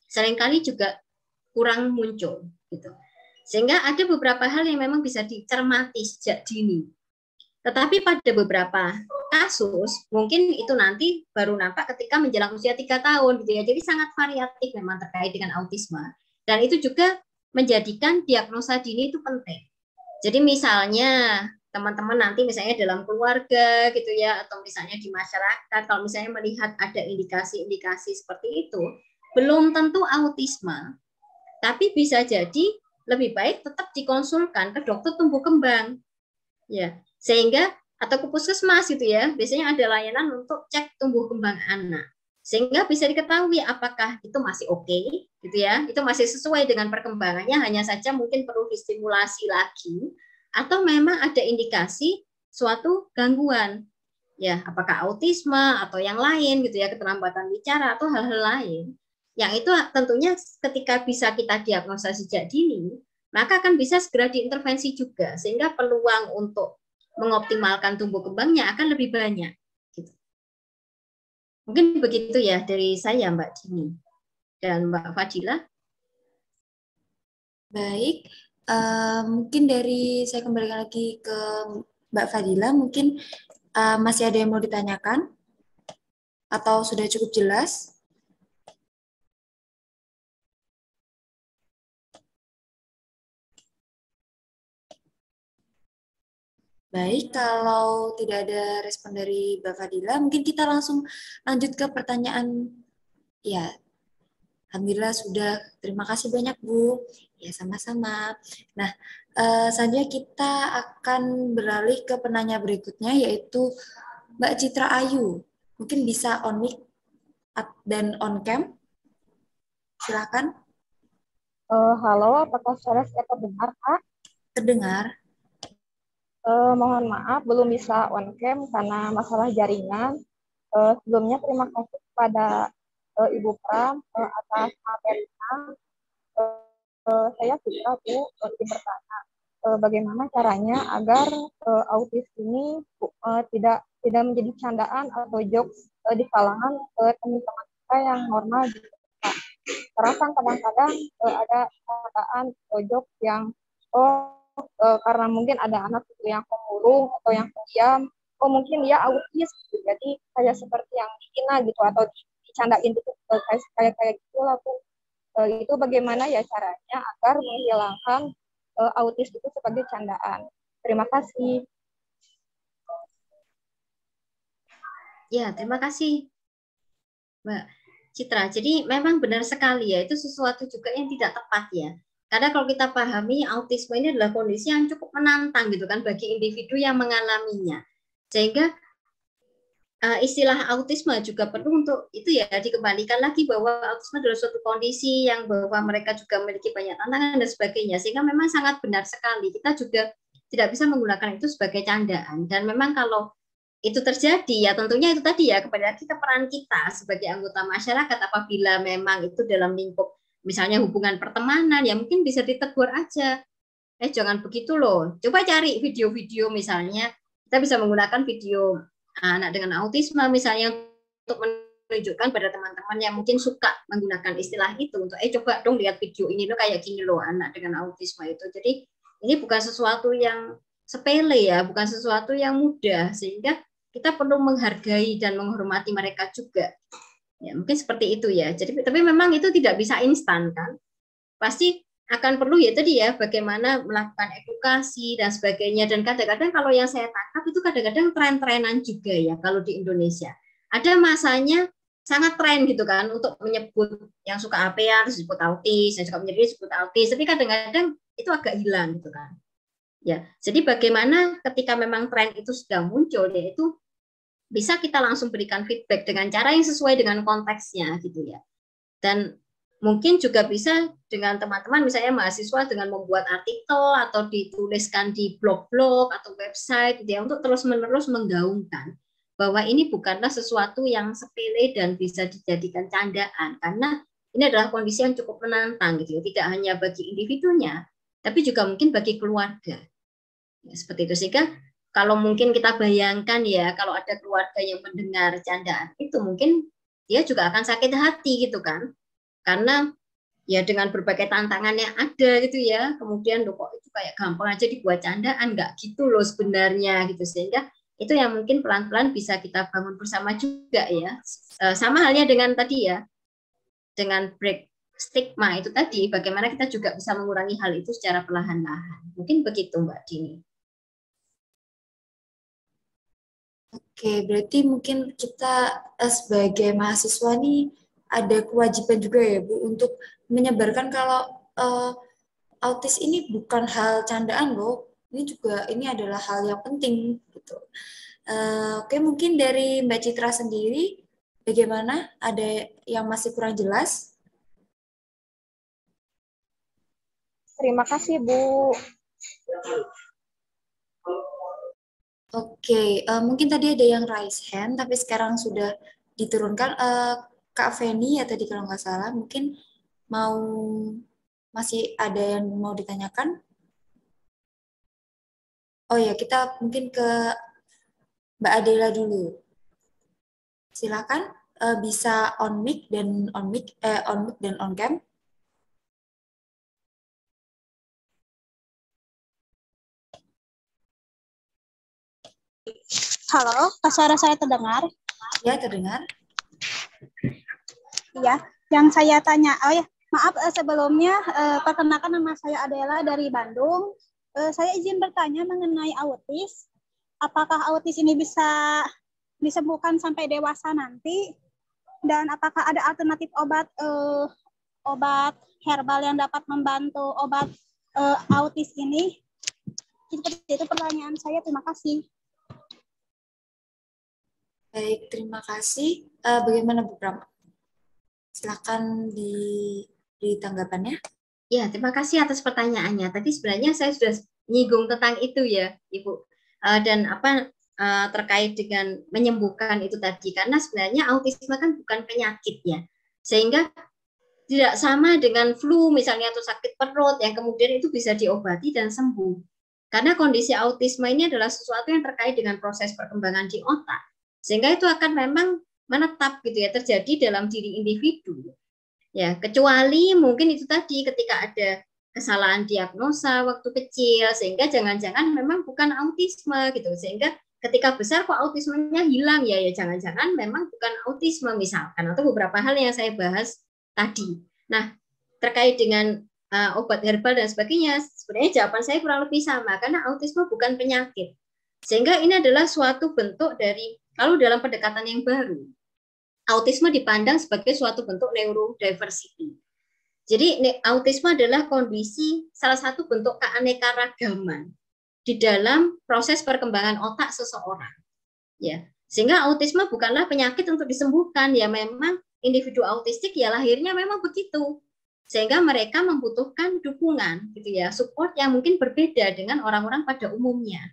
seringkali juga kurang muncul gitu. Sehingga ada beberapa hal yang memang bisa dicermati sejak dini. Tetapi pada beberapa kasus, mungkin itu nanti baru nampak ketika menjelang usia 3 tahun. Gitu ya. Jadi sangat variatif memang terkait dengan autisme. Dan itu juga menjadikan diagnosa dini itu penting. Jadi misalnya teman-teman nanti misalnya dalam keluarga gitu ya, atau misalnya di masyarakat, kalau misalnya melihat ada indikasi-indikasi seperti itu, belum tentu autisme, tapi bisa jadi lebih baik tetap dikonsulkan ke dokter tumbuh kembang, ya, sehingga atau ke puskesmas gitu ya, biasanya ada layanan untuk cek tumbuh kembang anak. sehingga bisa diketahui apakah itu masih oke, gitu ya, itu masih sesuai dengan perkembangannya, hanya saja mungkin perlu distimulasi lagi, atau memang ada indikasi suatu gangguan, ya, apakah autisme atau yang lain, gitu ya, keterlambatan bicara atau hal-hal lain, yang itu tentunya ketika bisa kita diagnosa sejak dini, maka akan bisa segera diintervensi juga, sehingga peluang untuk mengoptimalkan tumbuh kembangnya akan lebih banyak. Mungkin begitu ya dari saya, Mbak Dini dan Mbak Fadila. Baik, mungkin dari saya kembalikan lagi ke Mbak Fadila, mungkin masih ada yang mau ditanyakan atau sudah cukup jelas? Baik, kalau tidak ada respon dari Mbak Fadila, mungkin kita langsung lanjut ke pertanyaan. Ya, alhamdulillah sudah. Terima kasih banyak, Bu. Ya, sama-sama. Nah, selanjutnya kita akan beralih ke penanya berikutnya, yaitu Mbak Citra Ayu. Mungkin bisa on mic dan on cam. Silakan. Halo, apakah suara saya terdengar, Kak? Terdengar. Mohon maaf, belum bisa on cam karena masalah jaringan. Sebelumnya terima kasih kepada Ibu Pram atas materinya. Saya suka, Bu, ingin bertanya, bagaimana caranya agar autis ini tidak menjadi candaan atau jokes di kalangan teman-teman kita yang normal. Karena kan kadang-kadang ada candaan atau jokes yang karena mungkin ada anak itu yang pemurung atau yang pendiam, mungkin dia autis gitu. Jadi kayak seperti yang dihina gitu atau dicandain gitu, kayak gitulah Bu. Itu bagaimana ya caranya agar menghilangkan autis itu sebagai candaan. Terima kasih. Ya, terima kasih, Mbak Citra. Jadi memang benar sekali ya, itu sesuatu juga yang tidak tepat ya. Karena kalau kita pahami autisme ini adalah kondisi yang cukup menantang gitu kan bagi individu yang mengalaminya. Sehingga istilah autisme juga perlu untuk itu ya dikembalikan lagi bahwa autisme adalah suatu kondisi yang bahwa mereka juga memiliki banyak tantangan dan sebagainya. Sehingga memang sangat benar sekali. Kita juga tidak bisa menggunakan itu sebagai candaan. Dan memang kalau itu terjadi ya tentunya itu tadi ya kepada kita peran kita sebagai anggota masyarakat apabila memang itu dalam lingkup misalnya hubungan pertemanan ya mungkin bisa ditegur aja jangan begitu loh, coba cari video-video misalnya kita bisa menggunakan video anak dengan autisme misalnya untuk menunjukkan pada teman-teman yang mungkin suka menggunakan istilah itu untuk coba dong lihat video ini loh kayak gini loh anak dengan autisme itu. Jadi ini bukan sesuatu yang sepele ya, bukan sesuatu yang mudah sehingga kita perlu menghargai dan menghormati mereka juga. Ya, mungkin seperti itu ya. Jadi tapi memang itu tidak bisa instan kan. Pasti akan perlu ya tadi ya bagaimana melakukan edukasi dan sebagainya dan kadang-kadang kalau yang saya tangkap itu kadang-kadang tren-trenan juga ya kalau di Indonesia. Ada masanya sangat tren gitu kan untuk menyebut yang suka APA terus disebut autis, yang suka menyendiri disebut autis, tapi kadang-kadang itu agak hilang gitu kan. Ya, jadi bagaimana ketika memang tren itu sudah muncul yaitu bisa kita langsung berikan feedback dengan cara yang sesuai dengan konteksnya gitu ya. Dan mungkin juga bisa dengan teman-teman misalnya mahasiswa dengan membuat artikel atau dituliskan di blog-blog atau website gitu ya untuk terus-menerus menggaungkan bahwa ini bukanlah sesuatu yang sepele dan bisa dijadikan candaan karena ini adalah kondisi yang cukup menantang gitu ya, tidak hanya bagi individunya tapi juga mungkin bagi keluarga. Ya, seperti itu sehingga kalau mungkin kita bayangkan ya, kalau ada keluarga yang mendengar candaan itu mungkin dia juga akan sakit hati gitu kan. Karena ya dengan berbagai tantangan yang ada gitu ya, kemudian loh kok itu kayak gampang aja dibuat candaan, nggak gitu loh sebenarnya gitu. Sehingga itu yang mungkin pelan-pelan bisa kita bangun bersama juga ya. Sama halnya dengan tadi ya, dengan break stigma itu tadi, bagaimana kita juga bisa mengurangi hal itu secara perlahan-lahan. Mungkin begitu Mbak Dini. Oke, berarti mungkin kita sebagai mahasiswa nih ada kewajiban juga ya Bu untuk menyebarkan kalau autis ini bukan hal candaan loh, ini adalah hal yang penting gitu. Oke, mungkin dari Mbak Citra sendiri Bagaimana? Ada yang masih kurang jelas? Terima kasih, Bu. Oke, mungkin tadi ada yang raise hand, tapi sekarang sudah diturunkan. Kak Feni ya tadi kalau nggak salah, mungkin mau masih ada yang mau ditanyakan? Oh ya, kita mungkin ke Mbak Adela dulu. Silakan, bisa on mic dan on cam. Halo, suara saya terdengar? Ya, terdengar. Iya, yang saya tanya, oh ya, maaf sebelumnya, perkenalkan nama saya Adela dari Bandung. Saya izin bertanya mengenai autis. Apakah autis ini bisa disembuhkan sampai dewasa nanti? Dan apakah ada alternatif obat herbal yang dapat membantu obat autis ini? Seperti itu pertanyaan saya. Terima kasih. Baik, terima kasih. Bagaimana Bu Pram? Silakan di tanggapannya. Ya, terima kasih atas pertanyaannya. Tadi sebenarnya saya sudah menyinggung tentang itu ya, Ibu. Dan terkait dengan menyembuhkan itu tadi. Karena sebenarnya autisme kan bukan penyakit ya. Sehingga tidak sama dengan flu misalnya atau sakit perut yang kemudian itu bisa diobati dan sembuh. Karena kondisi autisme ini adalah sesuatu yang terkait dengan proses perkembangan di otak. Sehingga itu akan memang menetap gitu ya, terjadi dalam diri individu. Ya, kecuali mungkin itu tadi ketika ada kesalahan diagnosa waktu kecil sehingga jangan-jangan memang bukan autisme gitu. Sehingga ketika besar kok autismenya hilang ya jangan-jangan memang bukan autisme misalkan atau beberapa hal yang saya bahas tadi. Nah, terkait dengan obat herbal dan sebagainya, sebenarnya jawaban saya kurang lebih sama karena autisme bukan penyakit. Sehingga ini adalah suatu bentuk dari kalau dalam pendekatan yang baru autisme dipandang sebagai suatu bentuk neurodiversity. Jadi autisme adalah kondisi salah satu bentuk keanekaragaman di dalam proses perkembangan otak seseorang. Ya, sehingga autisme bukanlah penyakit untuk disembuhkan. Ya memang individu autistik ya lahirnya memang begitu. Sehingga mereka membutuhkan dukungan gitu ya, support yang mungkin berbeda dengan orang-orang pada umumnya.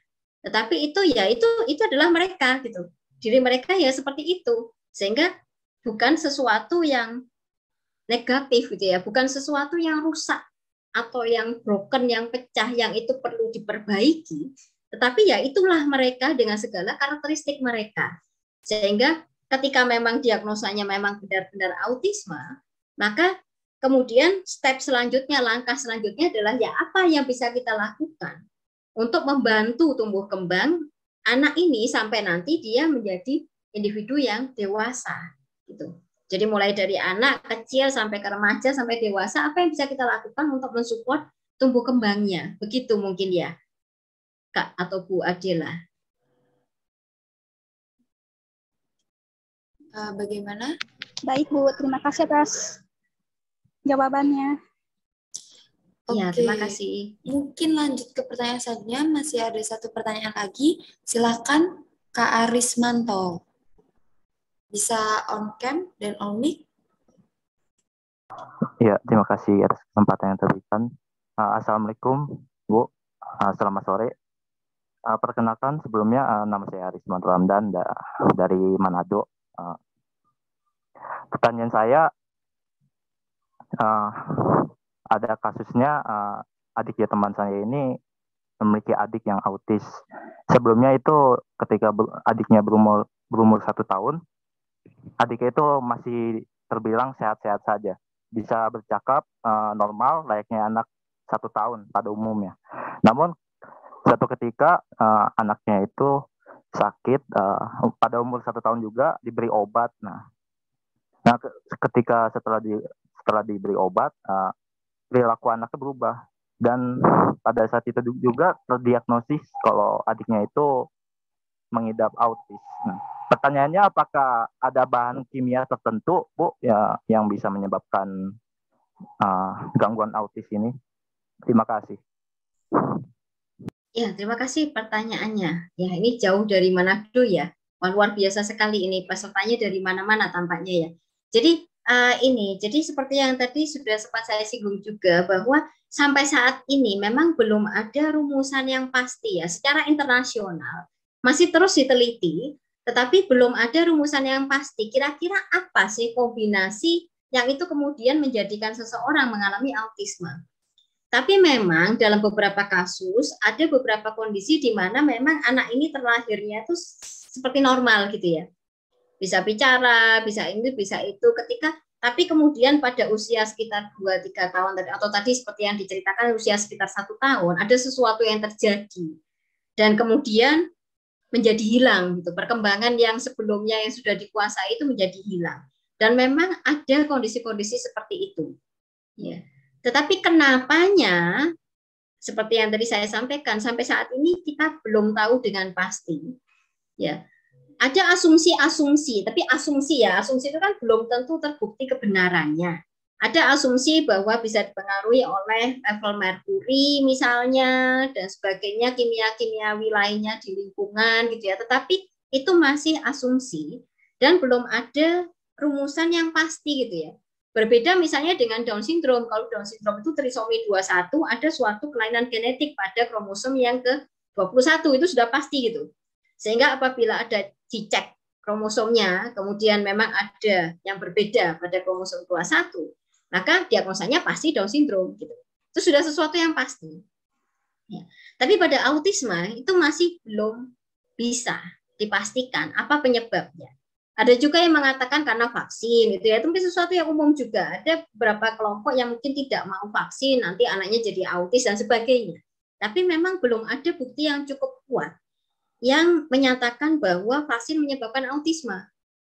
Tetapi itu adalah mereka gitu. Diri mereka ya seperti itu. Sehingga bukan sesuatu yang negatif gitu ya, bukan sesuatu yang rusak atau yang broken, yang pecah, yang itu perlu diperbaiki. Tetapi ya itulah mereka dengan segala karakteristik mereka. Sehingga ketika memang diagnosanya memang benar-benar autisme, maka kemudian step selanjutnya, langkah selanjutnya adalah ya apa yang bisa kita lakukan untuk membantu tumbuh kembang anak ini sampai nanti dia menjadi individu yang dewasa gitu. Jadi mulai dari anak kecil sampai ke remaja sampai dewasa, apa yang bisa kita lakukan untuk mensupport tumbuh kembangnya? Begitu mungkin ya, Kak atau Bu Adela. Bagaimana? Baik, Bu. Terima kasih atas jawabannya. Ya, terima kasih. Mungkin lanjut ke pertanyaan selanjutnya. Masih ada satu pertanyaan lagi. Silakan Kak Arismanto. Bisa on cam dan on mic. Ya, terima kasih atas kesempatan yang terberikan. Assalamualaikum, Bu. Selamat sore. Perkenalkan sebelumnya nama saya Arismanto Ramdan dari Manado. Pertanyaan saya, ada kasusnya adik teman saya ini memiliki adik yang autis. Sebelumnya itu ketika adiknya berumur 1 tahun, adiknya itu masih terbilang sehat-sehat saja, bisa bercakap normal layaknya anak 1 tahun pada umumnya. Namun suatu ketika anaknya itu sakit pada umur 1 tahun juga diberi obat. Nah ketika setelah diberi obat perilaku anaknya berubah dan pada saat itu juga terdiagnosis kalau adiknya itu mengidap autis. Nah, pertanyaannya apakah ada bahan kimia tertentu, Bu, ya, yang bisa menyebabkan gangguan autis ini? Terima kasih. Ya, terima kasih pertanyaannya. Ya, ini jauh dari Manado ya. Wah, luar biasa sekali ini pesertanya dari mana-mana tampaknya ya. Jadi jadi seperti yang tadi sudah sempat saya singgung juga bahwa sampai saat ini memang belum ada rumusan yang pasti ya secara internasional. Masih terus diteliti, tetapi belum ada rumusan yang pasti. Kira-kira apa sih kombinasi yang itu kemudian menjadikan seseorang mengalami autisme? Tapi memang dalam beberapa kasus ada beberapa kondisi di mana memang anak ini terlahirnya itu seperti normal gitu ya. Bisa bicara, bisa ini, bisa itu ketika tapi kemudian pada usia sekitar 2-3 tahun atau tadi seperti yang diceritakan usia sekitar 1 tahun ada sesuatu yang terjadi dan kemudian menjadi hilang gitu. Perkembangan yang sebelumnya yang sudah dikuasai itu menjadi hilang. Dan memang ada kondisi-kondisi seperti itu. Ya. Tetapi kenapanya seperti yang tadi saya sampaikan sampai saat ini kita belum tahu dengan pasti. Ya. Ada asumsi-asumsi, tapi asumsi itu kan belum tentu terbukti kebenarannya. Ada asumsi bahwa bisa dipengaruhi oleh level merkuri misalnya dan sebagainya, kimia-kimiawi lainnya di lingkungan gitu ya. Tetapi itu masih asumsi dan belum ada rumusan yang pasti gitu ya. Berbeda misalnya dengan Down syndrome. Kalau Down syndrome itu trisomi 21 ada suatu kelainan genetik pada kromosom yang ke-21 itu sudah pasti gitu. Sehingga apabila ada dicek kromosomnya, kemudian memang ada yang berbeda pada kromosom 21, maka diagnosanya pasti Down syndrome gitu. Itu sudah sesuatu yang pasti. Ya. Tapi pada autisme itu masih belum bisa dipastikan apa penyebabnya. Ada juga yang mengatakan karena vaksin gitu ya. Itu mungkin sesuatu yang umum juga. Ada beberapa kelompok yang mungkin tidak mau vaksin, nanti anaknya jadi autis dan sebagainya. Tapi memang belum ada bukti yang cukup kuat yang menyatakan bahwa vaksin menyebabkan autisme.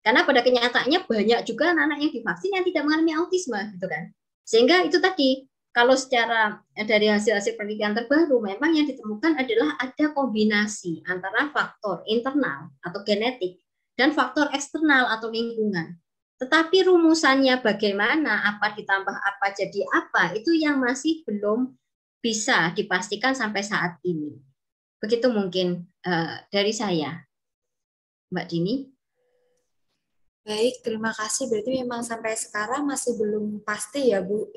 Karena pada kenyataannya banyak juga anak-anak yang divaksin yang tidak mengalami autisme, gitu kan. Sehingga itu tadi, kalau secara dari hasil-hasil penelitian terbaru, memang yang ditemukan adalah ada kombinasi antara faktor internal atau genetik dan faktor eksternal atau lingkungan. Tetapi rumusannya bagaimana, apa ditambah apa jadi apa, itu yang masih belum bisa dipastikan sampai saat ini. Begitu mungkin dari saya, Mbak Dini. Baik, terima kasih. Berarti memang sampai sekarang masih belum pasti ya Bu,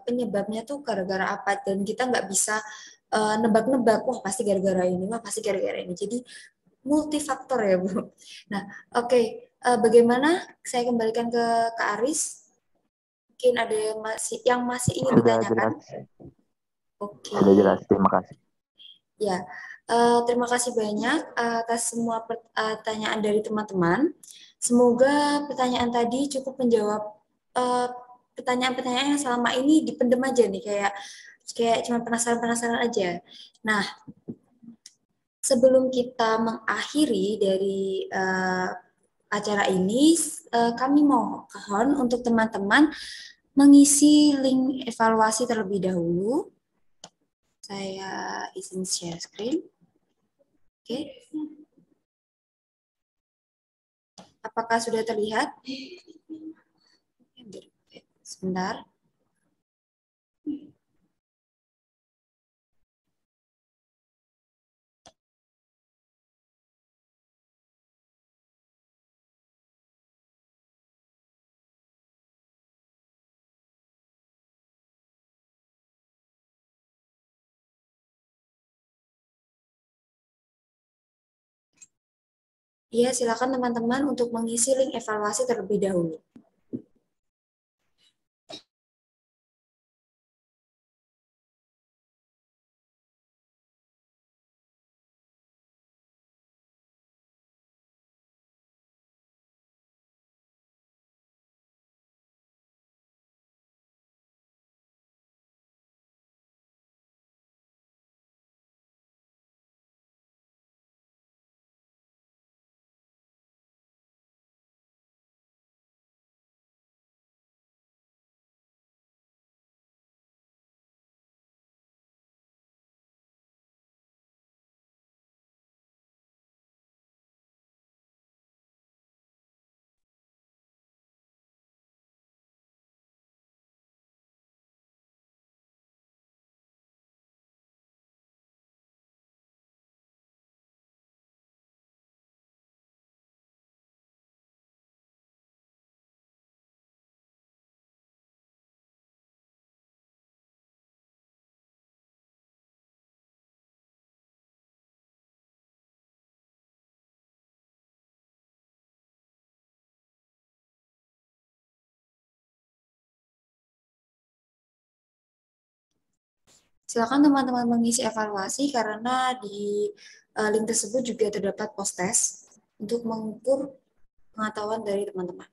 penyebabnya tuh gara-gara apa. Dan kita nggak bisa nebak-nebak, wah pasti gara-gara ini, wah pasti gara-gara ini. Jadi multifaktor ya Bu. Nah, oke. Bagaimana saya kembalikan ke Kak Aris? Mungkin ada yang masih ingin Sudah ditanyakan? jelas. Oke. Sudah jelas, terima kasih. Ya, terima kasih banyak atas semua pertanyaan dari teman-teman. Semoga pertanyaan tadi cukup menjawab pertanyaan-pertanyaan yang selama ini dipendem aja nih, kayak cuma penasaran-penasaran aja. Nah, sebelum kita mengakhiri dari acara ini, kami mohon untuk teman-teman mengisi link evaluasi terlebih dahulu. Saya izin share screen. Oke. Apakah sudah terlihat? Sebentar. Iya, silakan teman-teman untuk mengisi link evaluasi terlebih dahulu. Silakan teman-teman mengisi evaluasi karena di link tersebut juga terdapat post-test untuk mengukur pengetahuan dari teman-teman.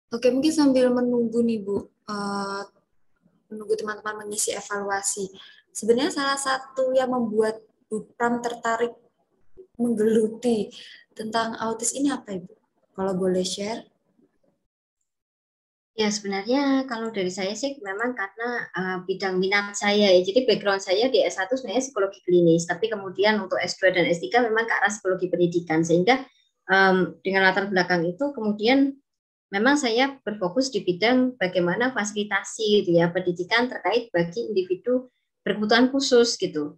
Oke, mungkin sambil menunggu nih Bu, menunggu teman-teman mengisi evaluasi. Sebenarnya salah satu yang membuat Bu Pram tertarik menggeluti tentang autis ini apa Ibu? Kalau boleh share? Ya, sebenarnya kalau dari saya sih memang karena bidang minat saya ya. Jadi background saya di S1 sebenarnya psikologi klinis, tapi kemudian untuk S2 dan S3 memang ke arah psikologi pendidikan. Sehingga dengan latar belakang itu kemudian memang saya berfokus di bidang bagaimana fasilitasi gitu ya, pendidikan terkait bagi individu berkebutuhan khusus gitu.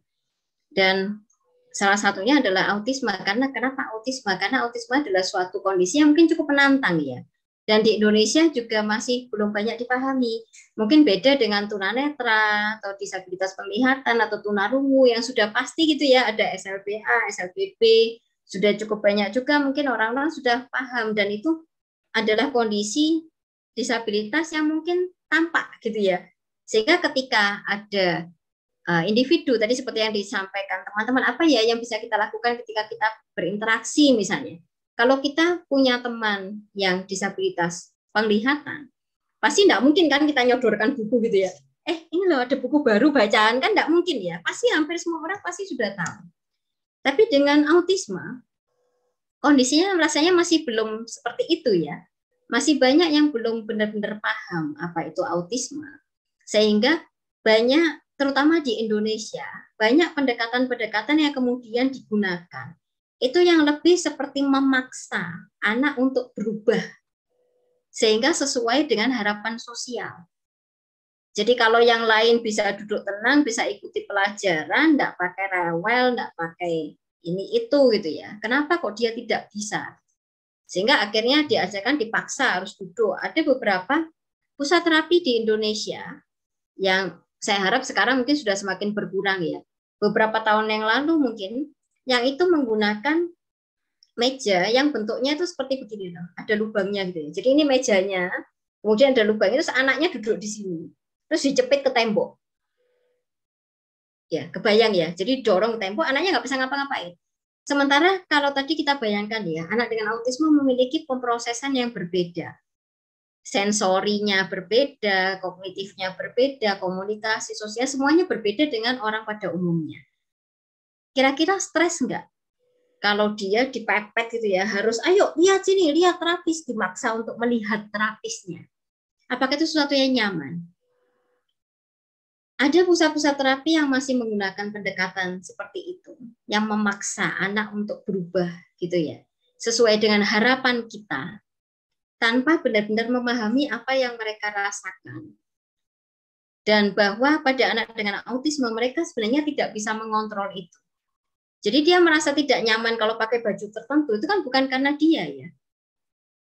Dan salah satunya adalah autisme. Karena kenapa autisme? Karena autisme adalah suatu kondisi yang mungkin cukup menantang ya. Dan di Indonesia juga masih belum banyak dipahami. Mungkin beda dengan tunanetra atau disabilitas penglihatan atau tunarungu yang sudah pasti gitu ya, ada SLBA, SLBB, sudah cukup banyak juga mungkin orang-orang sudah paham, dan itu adalah kondisi disabilitas yang mungkin tampak gitu ya. Sehingga ketika ada individu tadi seperti yang disampaikan teman-teman, apa ya yang bisa kita lakukan ketika kita berinteraksi misalnya. Kalau kita punya teman yang disabilitas penglihatan, pasti tidak mungkin kan kita nyodorkan buku gitu ya. Ini loh ada buku baru bacaan, kan tidak mungkin ya. Pasti hampir semua orang pasti sudah tahu. Tapi dengan autisme, kondisinya rasanya masih belum seperti itu ya. Masih banyak yang belum benar-benar paham apa itu autisme. Sehingga banyak, terutama di Indonesia, banyak pendekatan-pendekatan yang kemudian digunakan. Itu yang lebih seperti memaksa anak untuk berubah. Sehingga sesuai dengan harapan sosial. Jadi kalau yang lain bisa duduk tenang, bisa ikuti pelajaran, enggak pakai rewel, enggak pakai ini itu gitu ya. Kenapa kok dia tidak bisa? Sehingga akhirnya diajarkan dipaksa harus duduk. Ada beberapa pusat terapi di Indonesia yang saya harap sekarang mungkin sudah semakin berkurang ya. Beberapa tahun yang lalu mungkin yang itu menggunakan meja yang bentuknya itu seperti begini loh. Ada lubangnya gitu ya. Jadi ini mejanya, kemudian ada lubangnya, terus anaknya duduk di sini. Terus dicepit ke tembok. Ya, kebayang ya. Jadi dorong tembok, anaknya nggak bisa ngapa-ngapain. Sementara kalau tadi kita bayangkan ya, anak dengan autisme memiliki pemrosesan yang berbeda. Sensorinya berbeda, kognitifnya berbeda, komunikasi sosial, semuanya berbeda dengan orang pada umumnya. Kira-kira stres nggak? Kalau dia dipepet gitu ya, harus ayo lihat sini, lihat terapis, dimaksa untuk melihat terapisnya. Apakah itu sesuatu yang nyaman? Ada pusat-pusat terapi yang masih menggunakan pendekatan seperti itu, yang memaksa anak untuk berubah gitu ya, sesuai dengan harapan kita, tanpa benar-benar memahami apa yang mereka rasakan. Dan bahwa pada anak dengan autisme mereka sebenarnya tidak bisa mengontrol itu. Jadi dia merasa tidak nyaman kalau pakai baju tertentu, itu kan bukan karena dia ya.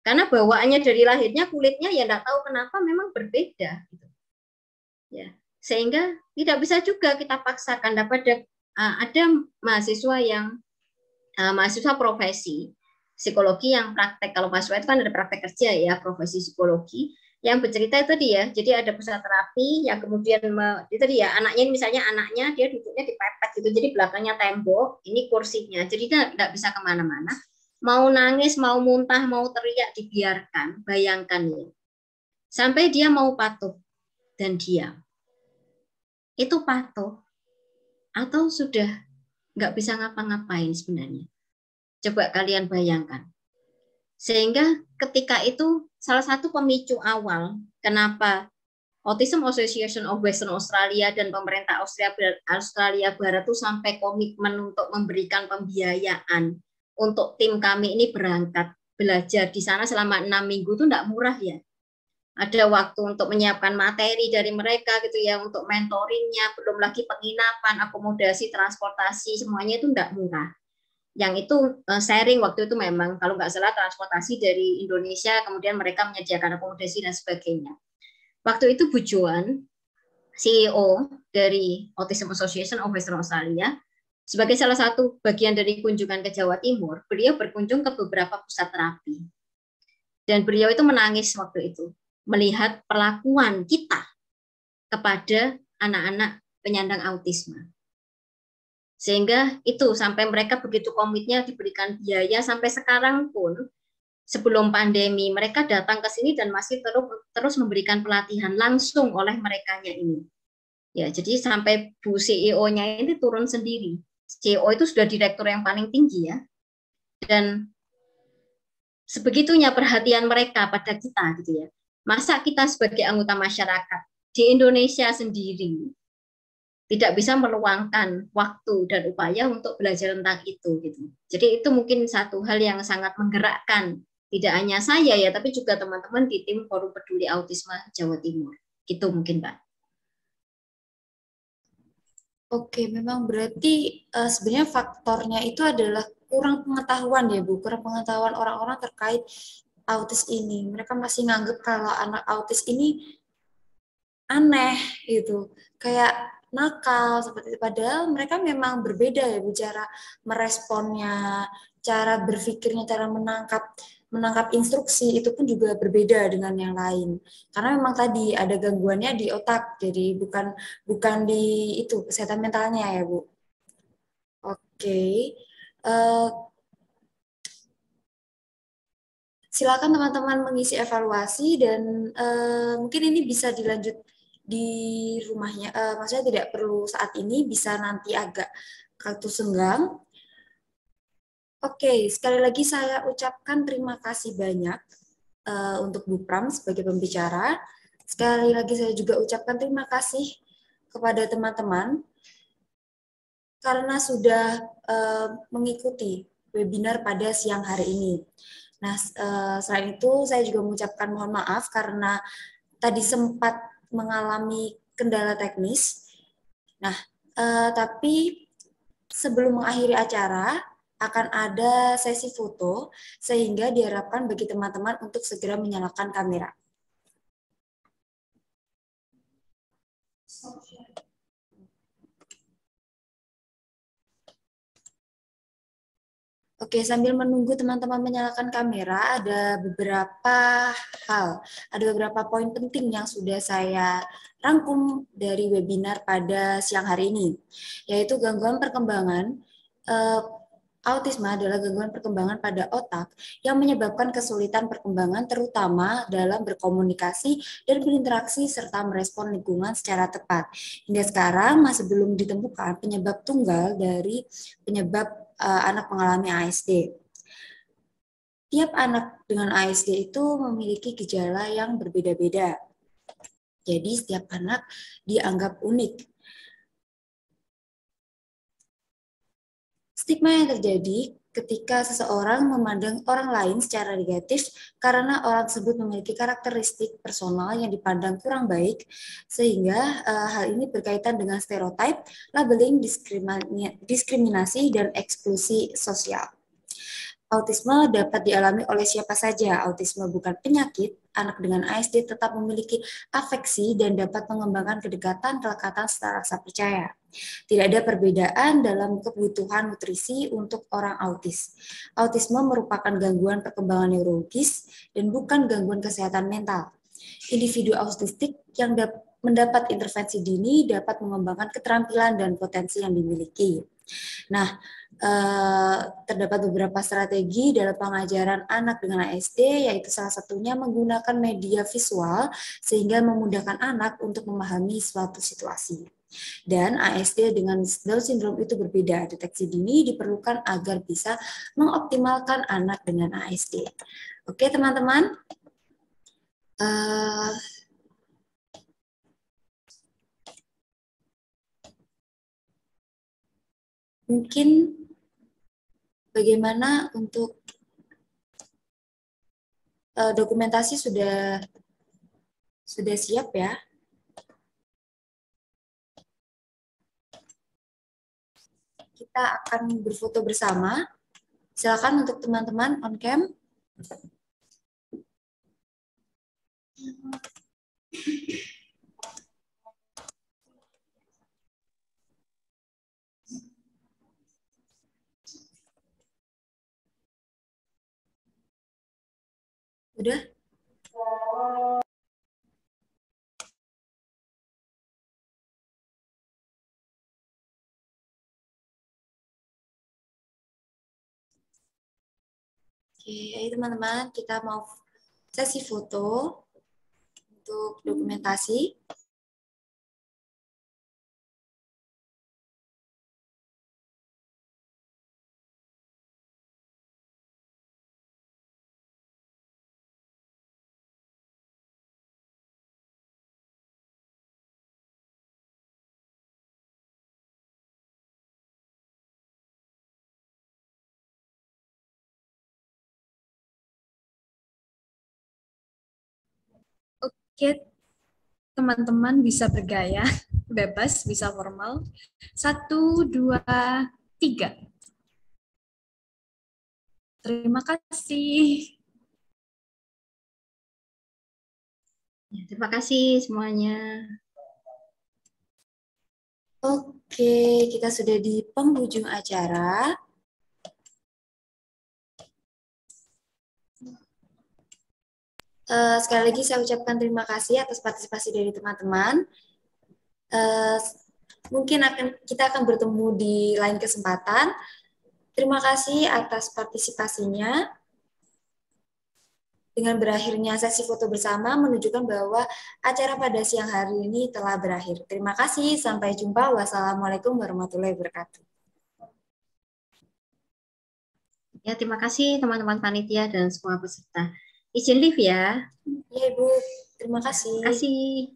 Karena bawaannya dari lahirnya, kulitnya ya tidak tahu kenapa memang berbeda gitu. Ya. Sehingga tidak bisa juga kita paksakan. Ada mahasiswa yang mahasiswa profesi psikologi yang praktek, kalau mahasiswa itu kan ada praktek kerja ya, profesi psikologi, yang bercerita itu dia, jadi ada pusat terapi yang kemudian itu dia anaknya, misalnya anaknya dia duduknya dipepet gitu, jadi belakangnya tembok, ini kursinya, jadi dia tidak bisa kemana-mana, mau nangis, mau muntah, mau teriak dibiarkan, bayangkan ya, sampai dia mau patuh dan diam. Itu patuh atau sudah nggak bisa ngapa-ngapain sebenarnya. Coba kalian bayangkan. Sehingga ketika itu salah satu pemicu awal kenapa Autism Association of Western Australia dan pemerintah Australia Barat itu sampai komitmen untuk memberikan pembiayaan untuk tim kami ini berangkat belajar di sana selama 6 minggu itu enggak murah ya. ada waktu untuk menyiapkan materi dari mereka gitu ya, untuk mentoringnya, belum lagi penginapan, akomodasi, transportasi, semuanya itu enggak murah. Yang itu sharing waktu itu memang, kalau nggak salah transportasi dari Indonesia, kemudian mereka menyediakan akomodasi dan sebagainya. Waktu itu Bu Joan, CEO dari Autism Association of Western Australia, sebagai salah satu bagian dari kunjungan ke Jawa Timur, beliau berkunjung ke beberapa pusat terapi. Dan beliau itu menangis waktu itu, melihat perlakuan kita kepada anak-anak penyandang autisme. Sehingga itu sampai mereka begitu komitnya diberikan biaya sampai sekarang pun sebelum pandemi mereka datang ke sini dan masih terus memberikan pelatihan langsung oleh merekanya ini. Ya, jadi sampai Bu CEO-nya ini turun sendiri. CEO itu sudah direktur yang paling tinggi ya. Dan sebegitunya perhatian mereka pada kita gitu ya. Masa kita sebagai anggota masyarakat di Indonesia sendiri tidak bisa meluangkan waktu dan upaya untuk belajar tentang itu gitu. Jadi itu mungkin satu hal yang sangat menggerakkan tidak hanya saya ya, tapi juga teman-teman di tim Forum Peduli Autisme Jawa Timur. Gitu mungkin, Pak. Oke, memang berarti sebenarnya faktornya itu adalah kurang pengetahuan ya Bu, kurang pengetahuan orang-orang terkait autis ini. Mereka masih nganggap kalau anak autis ini aneh gitu, kayak nakal seperti itu. Padahal mereka memang berbeda ya bicara meresponnya, cara berpikirnya, cara menangkap instruksi itu pun juga berbeda dengan yang lain. Karena memang tadi ada gangguannya di otak, jadi bukan di itu kesehatan mentalnya ya Bu. Oke. Uh, Silakan teman-teman mengisi evaluasi dan mungkin ini bisa dilanjut di rumahnya. Maksudnya tidak perlu saat ini, bisa nanti agak waktu senggang. Oke, sekali lagi saya ucapkan terima kasih banyak untuk Bu Pram sebagai pembicara. Sekali lagi saya juga ucapkan terima kasih kepada teman-teman karena sudah mengikuti webinar pada siang hari ini. Nah, selain itu saya juga mengucapkan mohon maaf karena tadi sempat mengalami kendala teknis. Nah, tapi sebelum mengakhiri acara akan ada sesi foto sehingga diharapkan bagi teman-teman untuk segera menyalakan kamera. Oke, sambil menunggu teman-teman menyalakan kamera, ada beberapa hal, ada beberapa poin penting yang sudah saya rangkum dari webinar pada siang hari ini, yaitu gangguan perkembangan. Autisme adalah gangguan perkembangan pada otak yang menyebabkan kesulitan perkembangan terutama dalam berkomunikasi dan berinteraksi serta merespon lingkungan secara tepat. Hingga sekarang masih belum ditemukan penyebab tunggal dari penyebab anak mengalami ASD. Tiap anak dengan ASD itu memiliki gejala yang berbeda-beda. Jadi setiap anak dianggap unik. Stigma yang terjadi ketika seseorang memandang orang lain secara negatif karena orang tersebut memiliki karakteristik personal yang dipandang kurang baik, sehingga hal ini berkaitan dengan stereotip, labeling, diskriminasi, dan eksklusi sosial. Autisme dapat dialami oleh siapa saja. Autisme bukan penyakit. Anak dengan ASD tetap memiliki afeksi dan dapat mengembangkan kedekatan, kelekatan serta rasa percaya. Tidak ada perbedaan dalam kebutuhan nutrisi untuk orang autis. Autisme merupakan gangguan perkembangan neurologis dan bukan gangguan kesehatan mental. Individu autistik yang mendapat intervensi dini dapat mengembangkan keterampilan dan potensi yang dimiliki. Nah, terdapat beberapa strategi dalam pengajaran anak dengan ASD, yaitu salah satunya menggunakan media visual sehingga memudahkan anak untuk memahami suatu situasi. Dan ASD dengan Down syndrome itu berbeda. Deteksi dini diperlukan agar bisa mengoptimalkan anak dengan ASD. Oke, teman-teman. Mungkin bagaimana untuk dokumentasi sudah Sudah siap ya? Kita akan berfoto bersama. Silakan untuk teman-teman on cam. Udah? Oke, ayo teman-teman, kita mau sesi foto untuk dokumentasi. Oke, teman-teman bisa bergaya, bebas, bisa formal. 1, 2, 3. Terima kasih. Ya, terima kasih semuanya. Oke, kita sudah di penghujung acara. Sekali lagi saya ucapkan terima kasih atas partisipasi dari teman-teman. Mungkin kita akan bertemu di lain kesempatan. Terima kasih atas partisipasinya. Dengan berakhirnya sesi foto bersama menunjukkan bahwa acara pada siang hari ini telah berakhir. Terima kasih, sampai jumpa. Wassalamualaikum warahmatullahi wabarakatuh. Ya, terima kasih teman-teman panitia dan semua peserta. Izin live ya. Ya, Ibu. Terima kasih. Terima kasih.